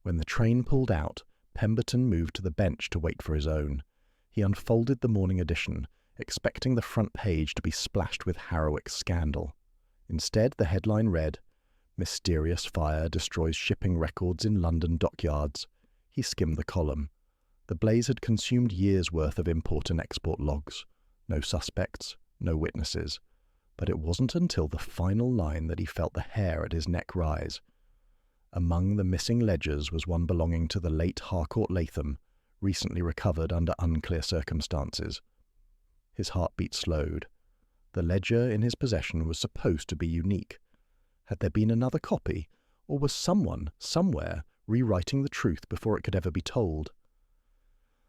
When the train pulled out, Pemberton moved to the bench to wait for his own. He unfolded the morning edition, expecting the front page to be splashed with Harwick's scandal. Instead, the headline read, "Mysterious fire destroys shipping records in London dockyards." He skimmed the column. The blaze had consumed years' worth of import and export logs. No suspects, no witnesses. But it wasn't until the final line that he felt the hair at his neck rise. Among the missing ledgers was one belonging to the late Harcourt Latham, recently recovered under unclear circumstances. His heartbeat slowed. The ledger in his possession was supposed to be unique. Had there been another copy, or was someone, somewhere, rewriting the truth before it could ever be told?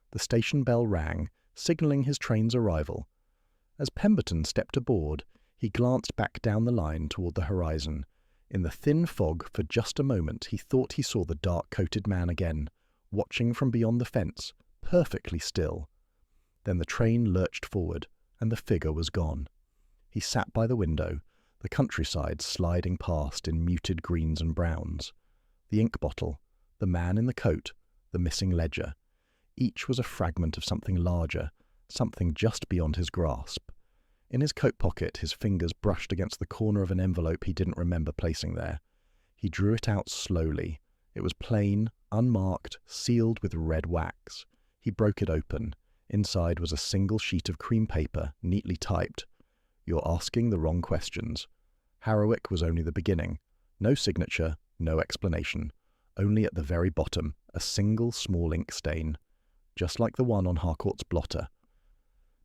The station bell rang, signalling his train's arrival. As Pemberton stepped aboard, he glanced back down the line toward the horizon. In the thin fog, for just a moment, he thought he saw the dark-coated man again, watching from beyond the fence, perfectly still. Then the train lurched forward, and the figure was gone. He sat by the window, the countryside sliding past in muted greens and browns. The ink bottle, the man in the coat, the missing ledger. Each was a fragment of something larger, something just beyond his grasp. In his coat pocket, his fingers brushed against the corner of an envelope he didn't remember placing there. He drew it out slowly. It was plain, unmarked, sealed with red wax. He broke it open. Inside was a single sheet of cream paper, neatly typed. "You're asking the wrong questions." Harrowick was only the beginning. No signature, no explanation. Only at the very bottom, a single small ink stain, just like the one on Harcourt's blotter.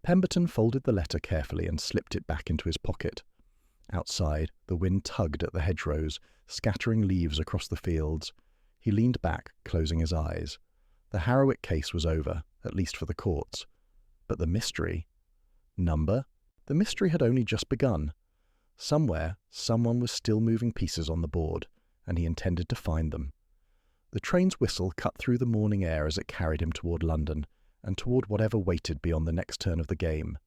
Pemberton folded the letter carefully and slipped it back into his pocket. Outside, the wind tugged at the hedgerows, scattering leaves across the fields. He leaned back, closing his eyes. The Harrowick case was over, at least for the courts. But the mystery? Number? The mystery had only just begun. Somewhere, someone was still moving pieces on the board, and he intended to find them. The train's whistle cut through the morning air as it carried him toward London, and toward whatever waited beyond the next turn of the game.